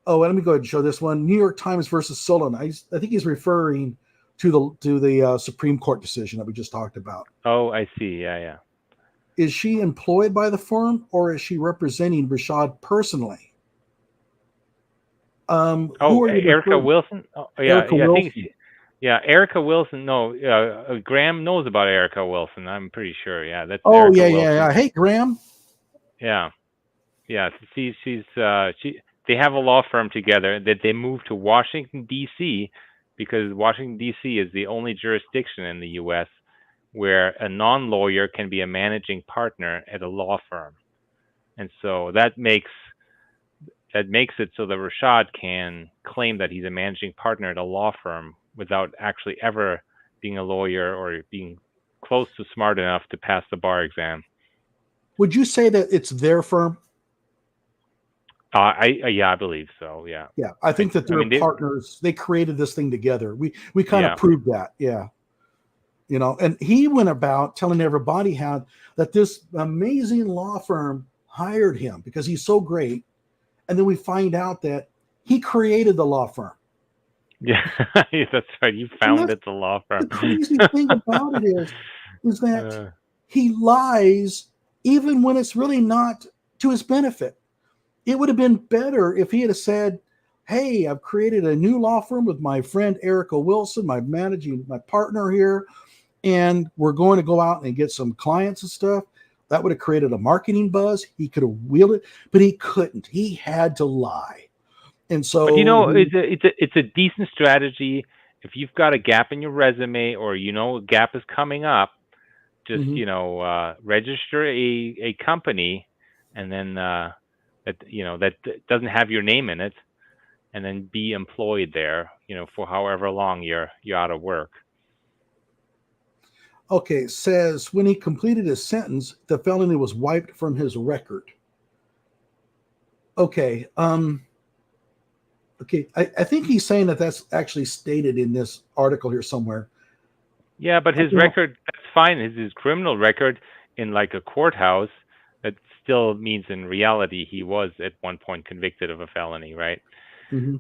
Oh, let me go ahead and show this one. New York Times versus Solon. I think he's referring to the Supreme Court decision that we just talked about. Oh, I see. Yeah. Is she employed by the firm or is she representing Rashad personally? Erica Wilson. Oh, yeah, Erica Wilson. I think Erica Wilson. No, Graham knows about Erica Wilson. I'm pretty sure. Yeah, that's. Oh, Erica Wilson. Yeah. Hey, Graham. Yeah. She's they have a law firm together that they moved to Washington D.C. because Washington D.C. is the only jurisdiction in the U.S. where a non-lawyer can be a managing partner at a law firm, and so that makes it so that Rashad can claim that he's a managing partner at a law firm without actually ever being a lawyer or being close to smart enough to pass the bar exam. Would you say that it's their firm? I believe so. Yeah. Yeah, I think that they're partners. They created this thing together. We kind of proved that. Yeah. And he went about telling everybody that this amazing law firm hired him because he's so great. And then we find out that he created the law firm. Yeah, that's right. You founded the law firm. The crazy thing about it is that he lies even when it's really not to his benefit. It would have been better if he had said, hey, I've created a new law firm with my friend Erica Wilson, my partner here, and we're going to go out and get some clients and stuff. That would have created a marketing buzz. He could have wheeled it, but he couldn't. He had to lie. And so, but it's a decent strategy if you've got a gap in your resume, or a gap is coming up. Just register a company, and then that doesn't have your name in it, and then be employed there, for however long you're out of work. Okay, it says when he completed his sentence, the felony was wiped from his record. Okay, I think he's saying that's actually stated in this article here somewhere. Yeah, but his record, that's fine. His criminal record in like a courthouse, that still means in reality he was at one point convicted of a felony, right? Mm-hmm.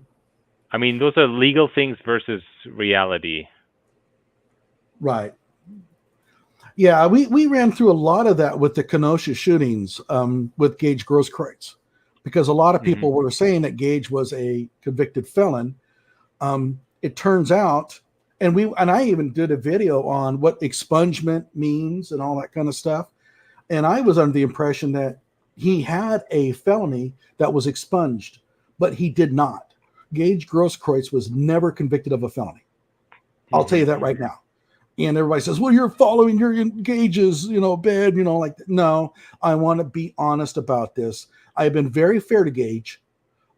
I mean, those are legal things versus reality. Right. Yeah, we ran through a lot of that with the Kenosha shootings with Gage Grosskreutz, because a lot of people were saying that Gage was a convicted felon. It turns out, and I even did a video on what expungement means and all that kind of stuff. And I was under the impression that he had a felony that was expunged, but he did not. Gage Grosskreutz was never convicted of a felony. I'll tell you that right now. And everybody says, well, you're following your Gage's, bed, like that. No, I want to be honest about this. I've been very fair to Gage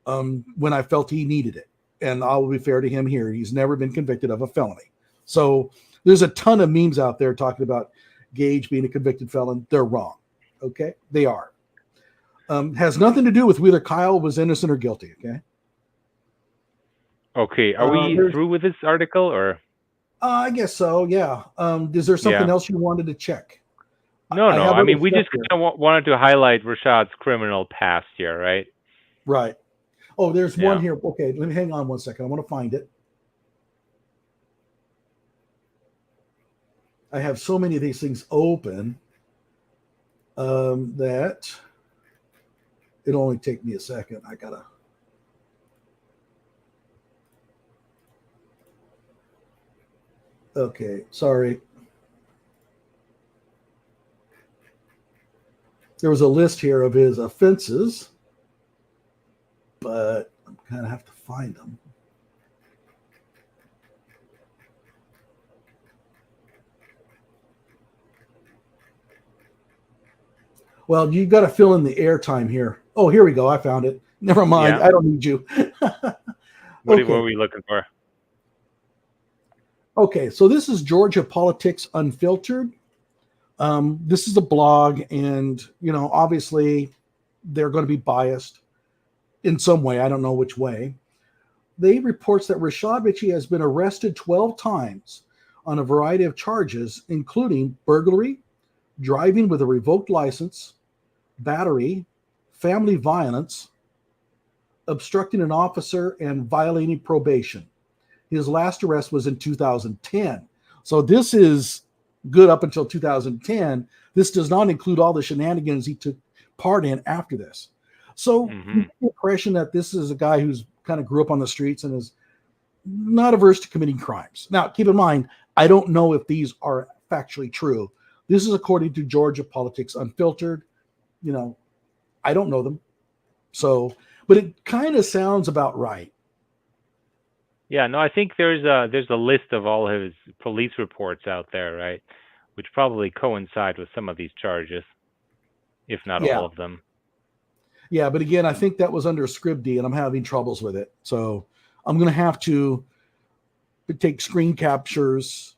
when I felt he needed it. And I will be fair to him here. He's never been convicted of a felony. So there's a ton of memes out there talking about Gage being a convicted felon. They're wrong. Okay? They are. Has nothing to do with whether Kyle was innocent or guilty. Okay? Okay. Are we through with this article, or? I guess so, yeah. Is there something else you wanted to check? No. I mean, we just kind of wanted to highlight Rashad's criminal past here, right? Right. Oh, there's one here. Okay, let me hang on one second. I want to find it. I have so many of these things open that it'll only take me a second. I gotta. Okay, sorry. There was a list here of his offenses, but I kind of have to find them. Well, you got to fill in the airtime here. Oh, here we go. I found it. Never mind. Yeah. I don't need you. What are we looking for? Okay, so this is Georgia Politics Unfiltered. This is a blog, and obviously they're going to be biased in some way. I don't know which way. They reports that Rashad Richey has been arrested 12 times on a variety of charges, including burglary, driving with a revoked license, battery, family violence, obstructing an officer, and violating probation. His last arrest was in 2010. So this is good up until 2010. This does not include all the shenanigans he took part in after this. So you get the impression that this is a guy who's kind of grew up on the streets and is not averse to committing crimes. Now, keep in mind, I don't know if these are factually true. This is according to Georgia Politics Unfiltered. I don't know them. So, but it kind of sounds about right. Yeah, no, I think there's a list of all his police reports out there, right? Which probably coincide with some of these charges, if not all of them. Yeah, but again, I think that was under Scribd, and I'm having troubles with it. So I'm going to have to take screen captures,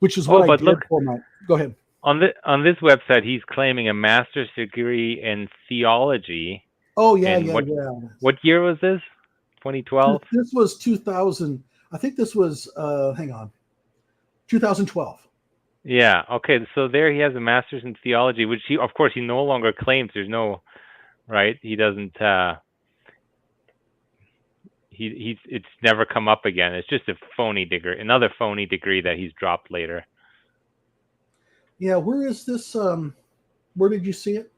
which is what I did for my. Go ahead. On this website, he's claiming a master's degree in theology. Oh yeah. What year was this? 2012? This was 2000. I think this was 2012. Yeah. Okay. So there he has a master's in theology, which he no longer claims. There's no, right? He doesn't. It's never come up again. It's just a phony degree, another phony degree that he's dropped later. Yeah. Where is this? Where did you see it?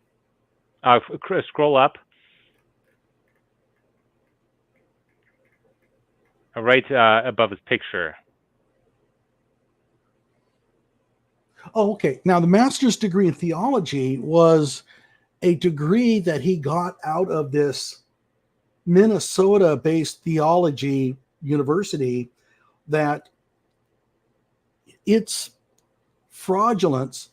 Scroll up. Right above his picture. Oh, okay. Now, the master's degree in theology was a degree that he got out of this Minnesota-based theology university that its fraudulence,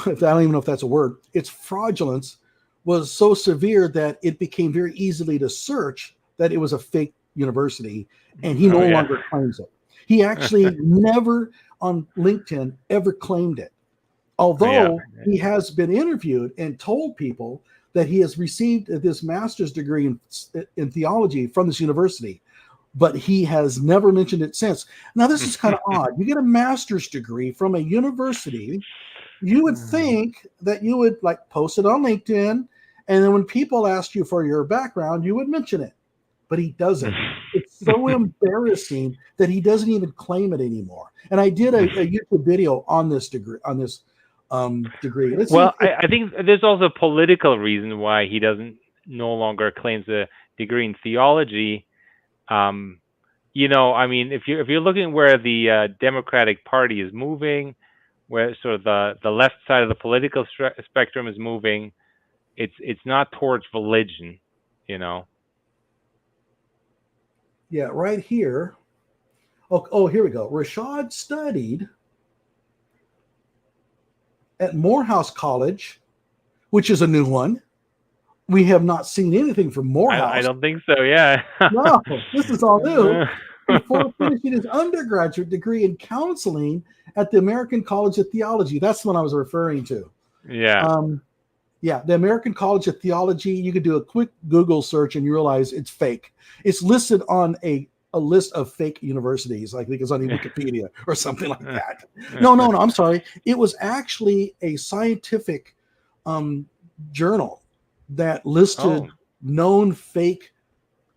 I don't even know if that's a word, its fraudulence was so severe that it became very easily to search that it was a fake university, and he no longer claims it. He actually never on LinkedIn ever claimed it, although he has been interviewed and told people that he has received this master's degree in theology from this university, but he has never mentioned it since. Now, this is kind of odd. You get a master's degree from a university, you would think that you would like post it on LinkedIn, and then when people ask you for your background, you would mention it, but he doesn't. It's so embarrassing that he doesn't even claim it anymore. And I did a YouTube video on this degree, degree. I think there's also a political reason why he no longer claims a degree in theology. You know, I mean, if you're looking where the Democratic Party is moving, where sort of the left side of the political spectrum is moving, it's not towards religion, you know. Yeah, right here. Oh, here we go. Rashad studied at Morehouse College, which is a new one. We have not seen anything from Morehouse. I don't think so, yeah. No, this is all new. Before finishing his undergraduate degree in counseling at the American College of Theology. That's the one I was referring to. Yeah. The American College of Theology. You could do a quick Google search and you realize it's fake. It's listed on a list of fake universities, I think it's on Wikipedia or something like that. No, I'm sorry. It was actually a scientific journal that listed known fake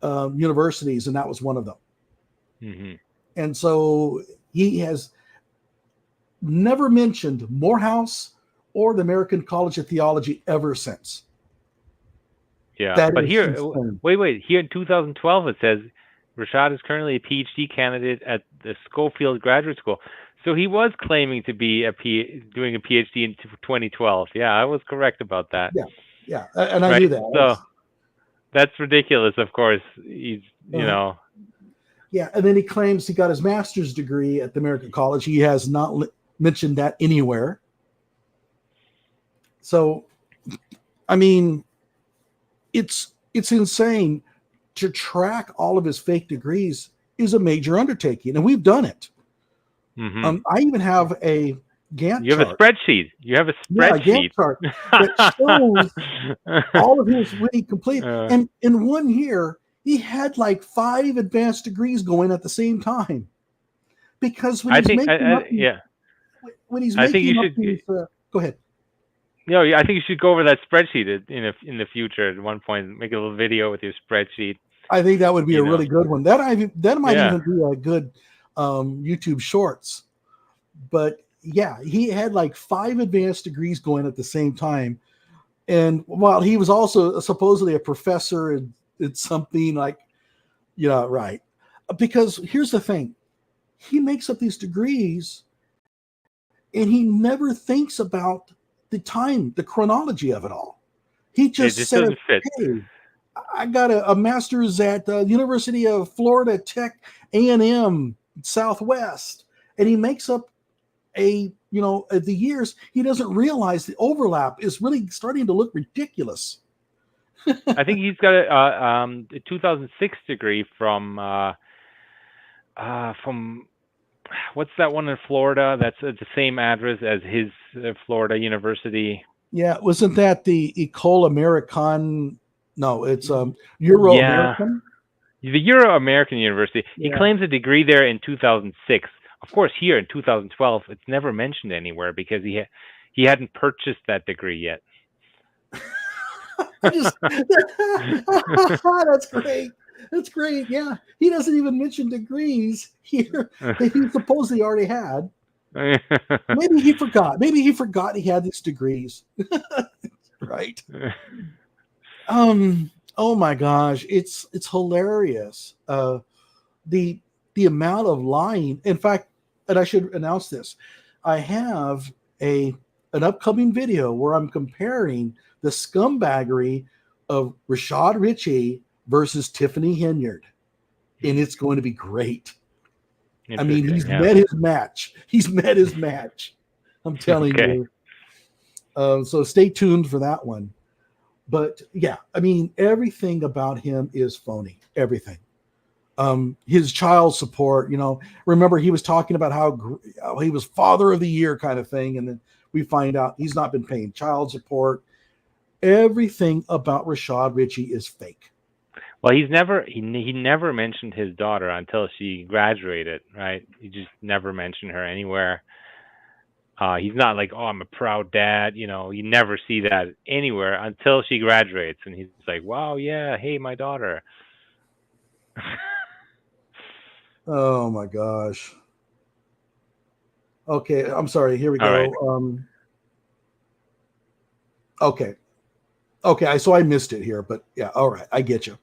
universities, and that was one of them. Mm-hmm. And so he has never mentioned Morehouse or the American College of Theology ever since. Yeah, but here, wait. Here in 2012, it says Rashad is currently a PhD candidate at the Schofield Graduate School. So he was claiming to be doing a PhD in 2012. Yeah, I was correct about that. Yeah, and I knew that. So that's ridiculous. Of course, he's you know. Yeah, and then he claims he got his master's degree at the American College. He has not mentioned that anywhere. So, I mean, it's insane. To track all of his fake degrees is a major undertaking, and we've done it. Mm-hmm. I even have a Gantt chart. You have a spreadsheet. You have a spreadsheet. A Gantt chart that shows all of his when he completed. And in 1 year, he had like 5 advanced degrees going at the same time. Because when he's making go ahead. No, I think you should go over that spreadsheet in the future at one point. Make a little video with your spreadsheet. I think that would be a really good one. That might even be a good YouTube Shorts. But yeah, he had like 5 advanced degrees going at the same time. And while he was also supposedly a professor in something like, right. Because here's the thing. He makes up these degrees and he never thinks about the chronology of it all. He just said, hey, I got a master's at the University of Florida Tech A&M Southwest. And he makes up the years. He doesn't realize the overlap is really starting to look ridiculous. I think he's got a 2006 degree from what's that one in Florida? That's at the same address as his Florida University. Yeah, wasn't that the École Américaine? No, it's Euro-American. Yeah. The Euro-American University. He claims a degree there in 2006. Of course, here in 2012, it's never mentioned anywhere because he hadn't purchased that degree yet. That's great. That's great. Yeah, he doesn't even mention degrees here that he supposedly already had. Maybe he forgot. Maybe he forgot he had these degrees. Right. Oh my gosh, it's hilarious. The amount of lying. In fact, and I should announce this, I have an upcoming video where I'm comparing the scumbaggery of Rashad Richey versus Tiffany Henyard, and it's going to be great. I mean, he's met his match. He's met his match. I'm telling you. So stay tuned for that one. But yeah, I mean, everything about him is phony. Everything. His child support, remember he was talking about how he was father of the year kind of thing. And then we find out he's not been paying child support. Everything about Rashad Richey is fake. Well, he never mentioned his daughter until she graduated, right? He just never mentioned her anywhere. He's not like, oh, I'm a proud dad. You never see that anywhere until she graduates. And he's like, wow, yeah, hey, my daughter. Oh, my gosh. Okay, I'm sorry. Here we go. Right. Okay, so I missed it here. But, yeah, all right. I get you.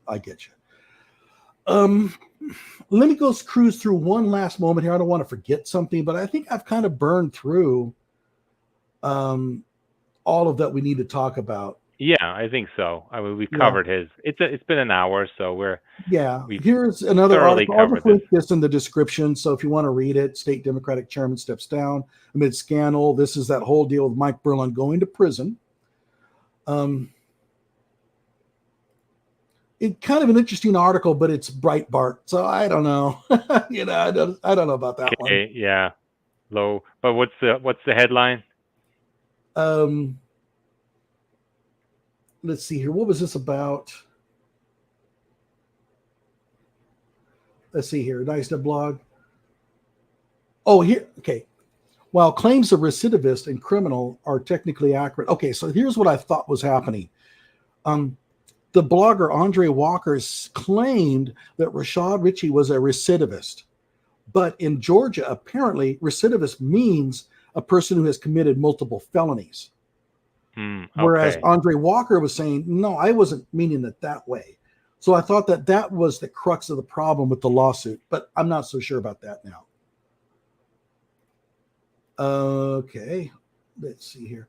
Let me go cruise through one last moment here. I don't want to forget something, but I think I've kind of burned through all of that we need to talk about. Yeah, I think so. I mean, we've covered his. It's been an hour, so here's another article. I'll just link this in the description. So if you want to read it, State Democratic Chairman steps down amid scandal. This is that whole deal with Mike Berlin going to prison. It's kind of an interesting article, but it's Breitbart, so I don't know. I don't know about that one. Yeah, low. But what's the headline? Let's see here. What was this about? Let's see here. Nice blog. Oh, here. Okay. While claims of recidivist and criminal are technically accurate. Okay, so here's what I thought was happening. The blogger Andre Walker claimed that Rashad Richey was a recidivist. But in Georgia, apparently, recidivist means a person who has committed multiple felonies. Okay. Whereas Andre Walker was saying, no, I wasn't meaning it that way. So I thought that was the crux of the problem with the lawsuit, but I'm not so sure about that now. Okay, let's see here.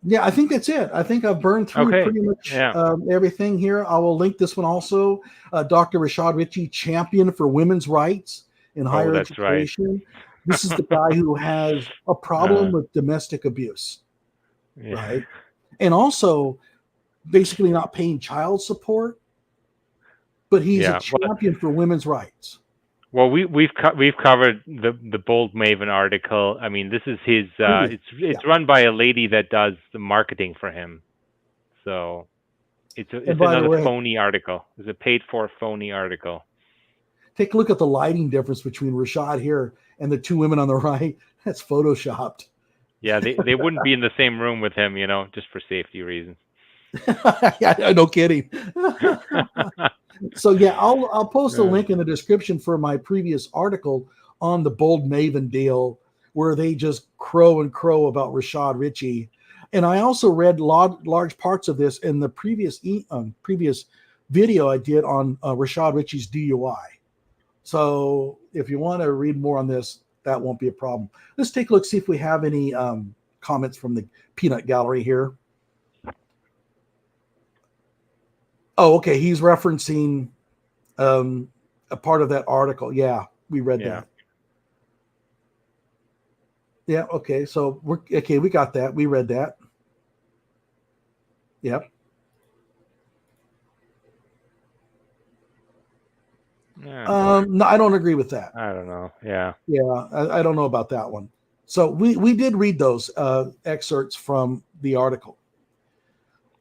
Yeah, I think that's it. I think I've burned through pretty much everything here. I will link this one also. Dr. Rashad Richey, champion for women's rights in higher education. Right. This is the guy who has a problem with domestic abuse. Yeah. Right. And also basically not paying child support, but he's a champion for women's rights. Well, we've covered the Bold Maven article. I mean, this is his. It's run by a lady that does the marketing for him. So it's another phony article. It's a paid for phony article. Take a look at the lighting difference between Rashad here and the two women on the right. That's photoshopped. Yeah, they wouldn't be in the same room with him, just for safety reasons. Yeah, no kidding. So yeah, I'll post a link in the description for my previous article on the Bold Maven deal, where they just crow about Rashad Richey. And I also read large parts of this in the previous video I did on Rashad Richey's DUI. So if you want to read more on this, that won't be a problem. Let's take a look, see if we have any comments from the peanut gallery here. Oh, okay. He's referencing a part of that article. Yeah, we read that. Yeah, okay. So we got that. We read that. Yep. Yeah. No, I don't agree with that. I don't know. Yeah. Yeah, I don't know about that one. So we did read those excerpts from the article.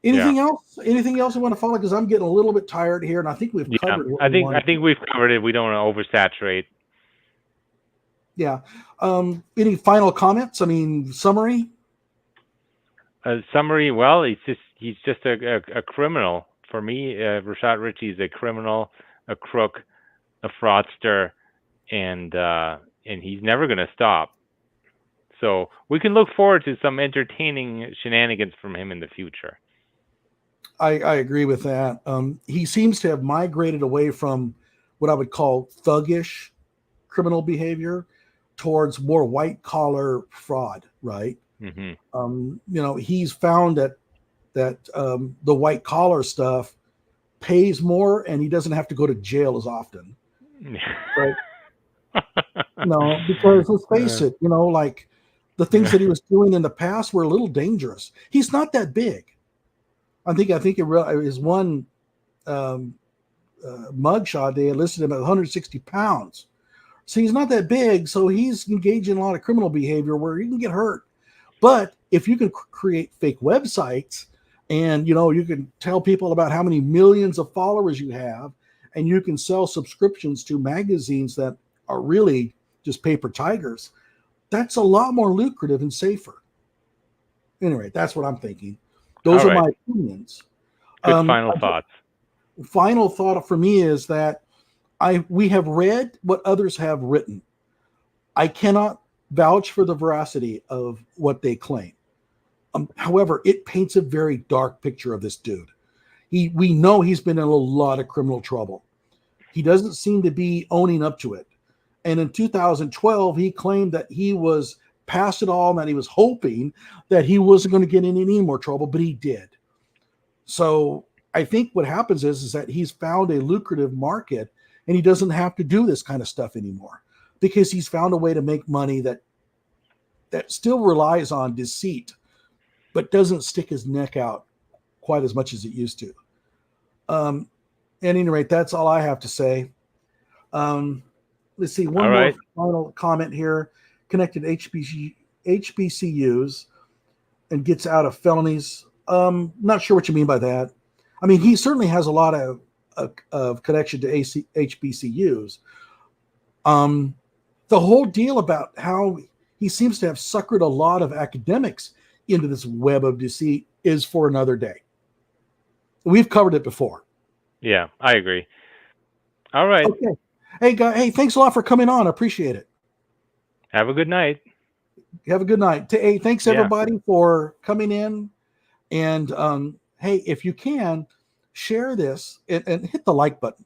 Anything else? Anything else you want to follow? Because I'm getting a little bit tired here, and I think we've covered. I think we've covered it. We don't want to oversaturate. Yeah. Any final comments? I mean, summary. Summary. Well, he's just a criminal. For me, Rashad Richey is a criminal, a crook, a fraudster, and he's never going to stop. So we can look forward to some entertaining shenanigans from him in the future. I agree with that. He seems to have migrated away from what I would call thuggish criminal behavior towards more white collar fraud, right? Mm-hmm. He's found that the white collar stuff pays more and he doesn't have to go to jail as often. Right? Because let's face it, like the things that he was doing in the past were a little dangerous. He's not that big. I think his one mugshot, they listed him at 160 pounds. So he's not that big. So he's engaged in a lot of criminal behavior where he can get hurt. But if you can create fake websites and, you can tell people about how many millions of followers you have, and you can sell subscriptions to magazines that are really just paper tigers, that's a lot more lucrative and safer. Anyway, that's what I'm thinking. Those are my opinions. Good final thoughts. Final thought for me is that we have read what others have written. I cannot vouch for the veracity of what they claim. However, it paints a very dark picture of this dude. We know he's been in a lot of criminal trouble. He doesn't seem to be owning up to it. And in 2012, he claimed that he was past it all and that he was hoping that he wasn't going to get in any more trouble, but he did. So I think what happens is that he's found a lucrative market and he doesn't have to do this kind of stuff anymore because he's found a way to make money that still relies on deceit, but doesn't stick his neck out quite as much as it used to. At any rate, that's all I have to say. Let's see, one more final comment here. Connected HBCUs and gets out of felonies. Not sure what you mean by that. I mean, he certainly has a lot of connection to HBCUs. The whole deal about how he seems to have suckered a lot of academics into this web of deceit is for another day. We've covered it before. Yeah, I agree. All right. Okay. Hey, guy. Hey, thanks a lot for coming on. I appreciate it. Have a good night. Have a good night. Hey, thanks everybody for coming in. And hey, if you can, share this and hit the like button.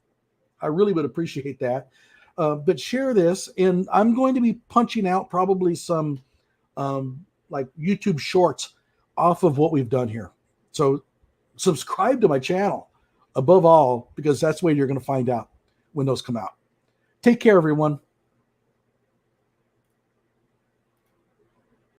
I really would appreciate that. But share this, and I'm going to be punching out probably some like YouTube shorts off of what we've done here. So subscribe to my channel above all, because that's where you're going to find out when those come out. Take care, everyone.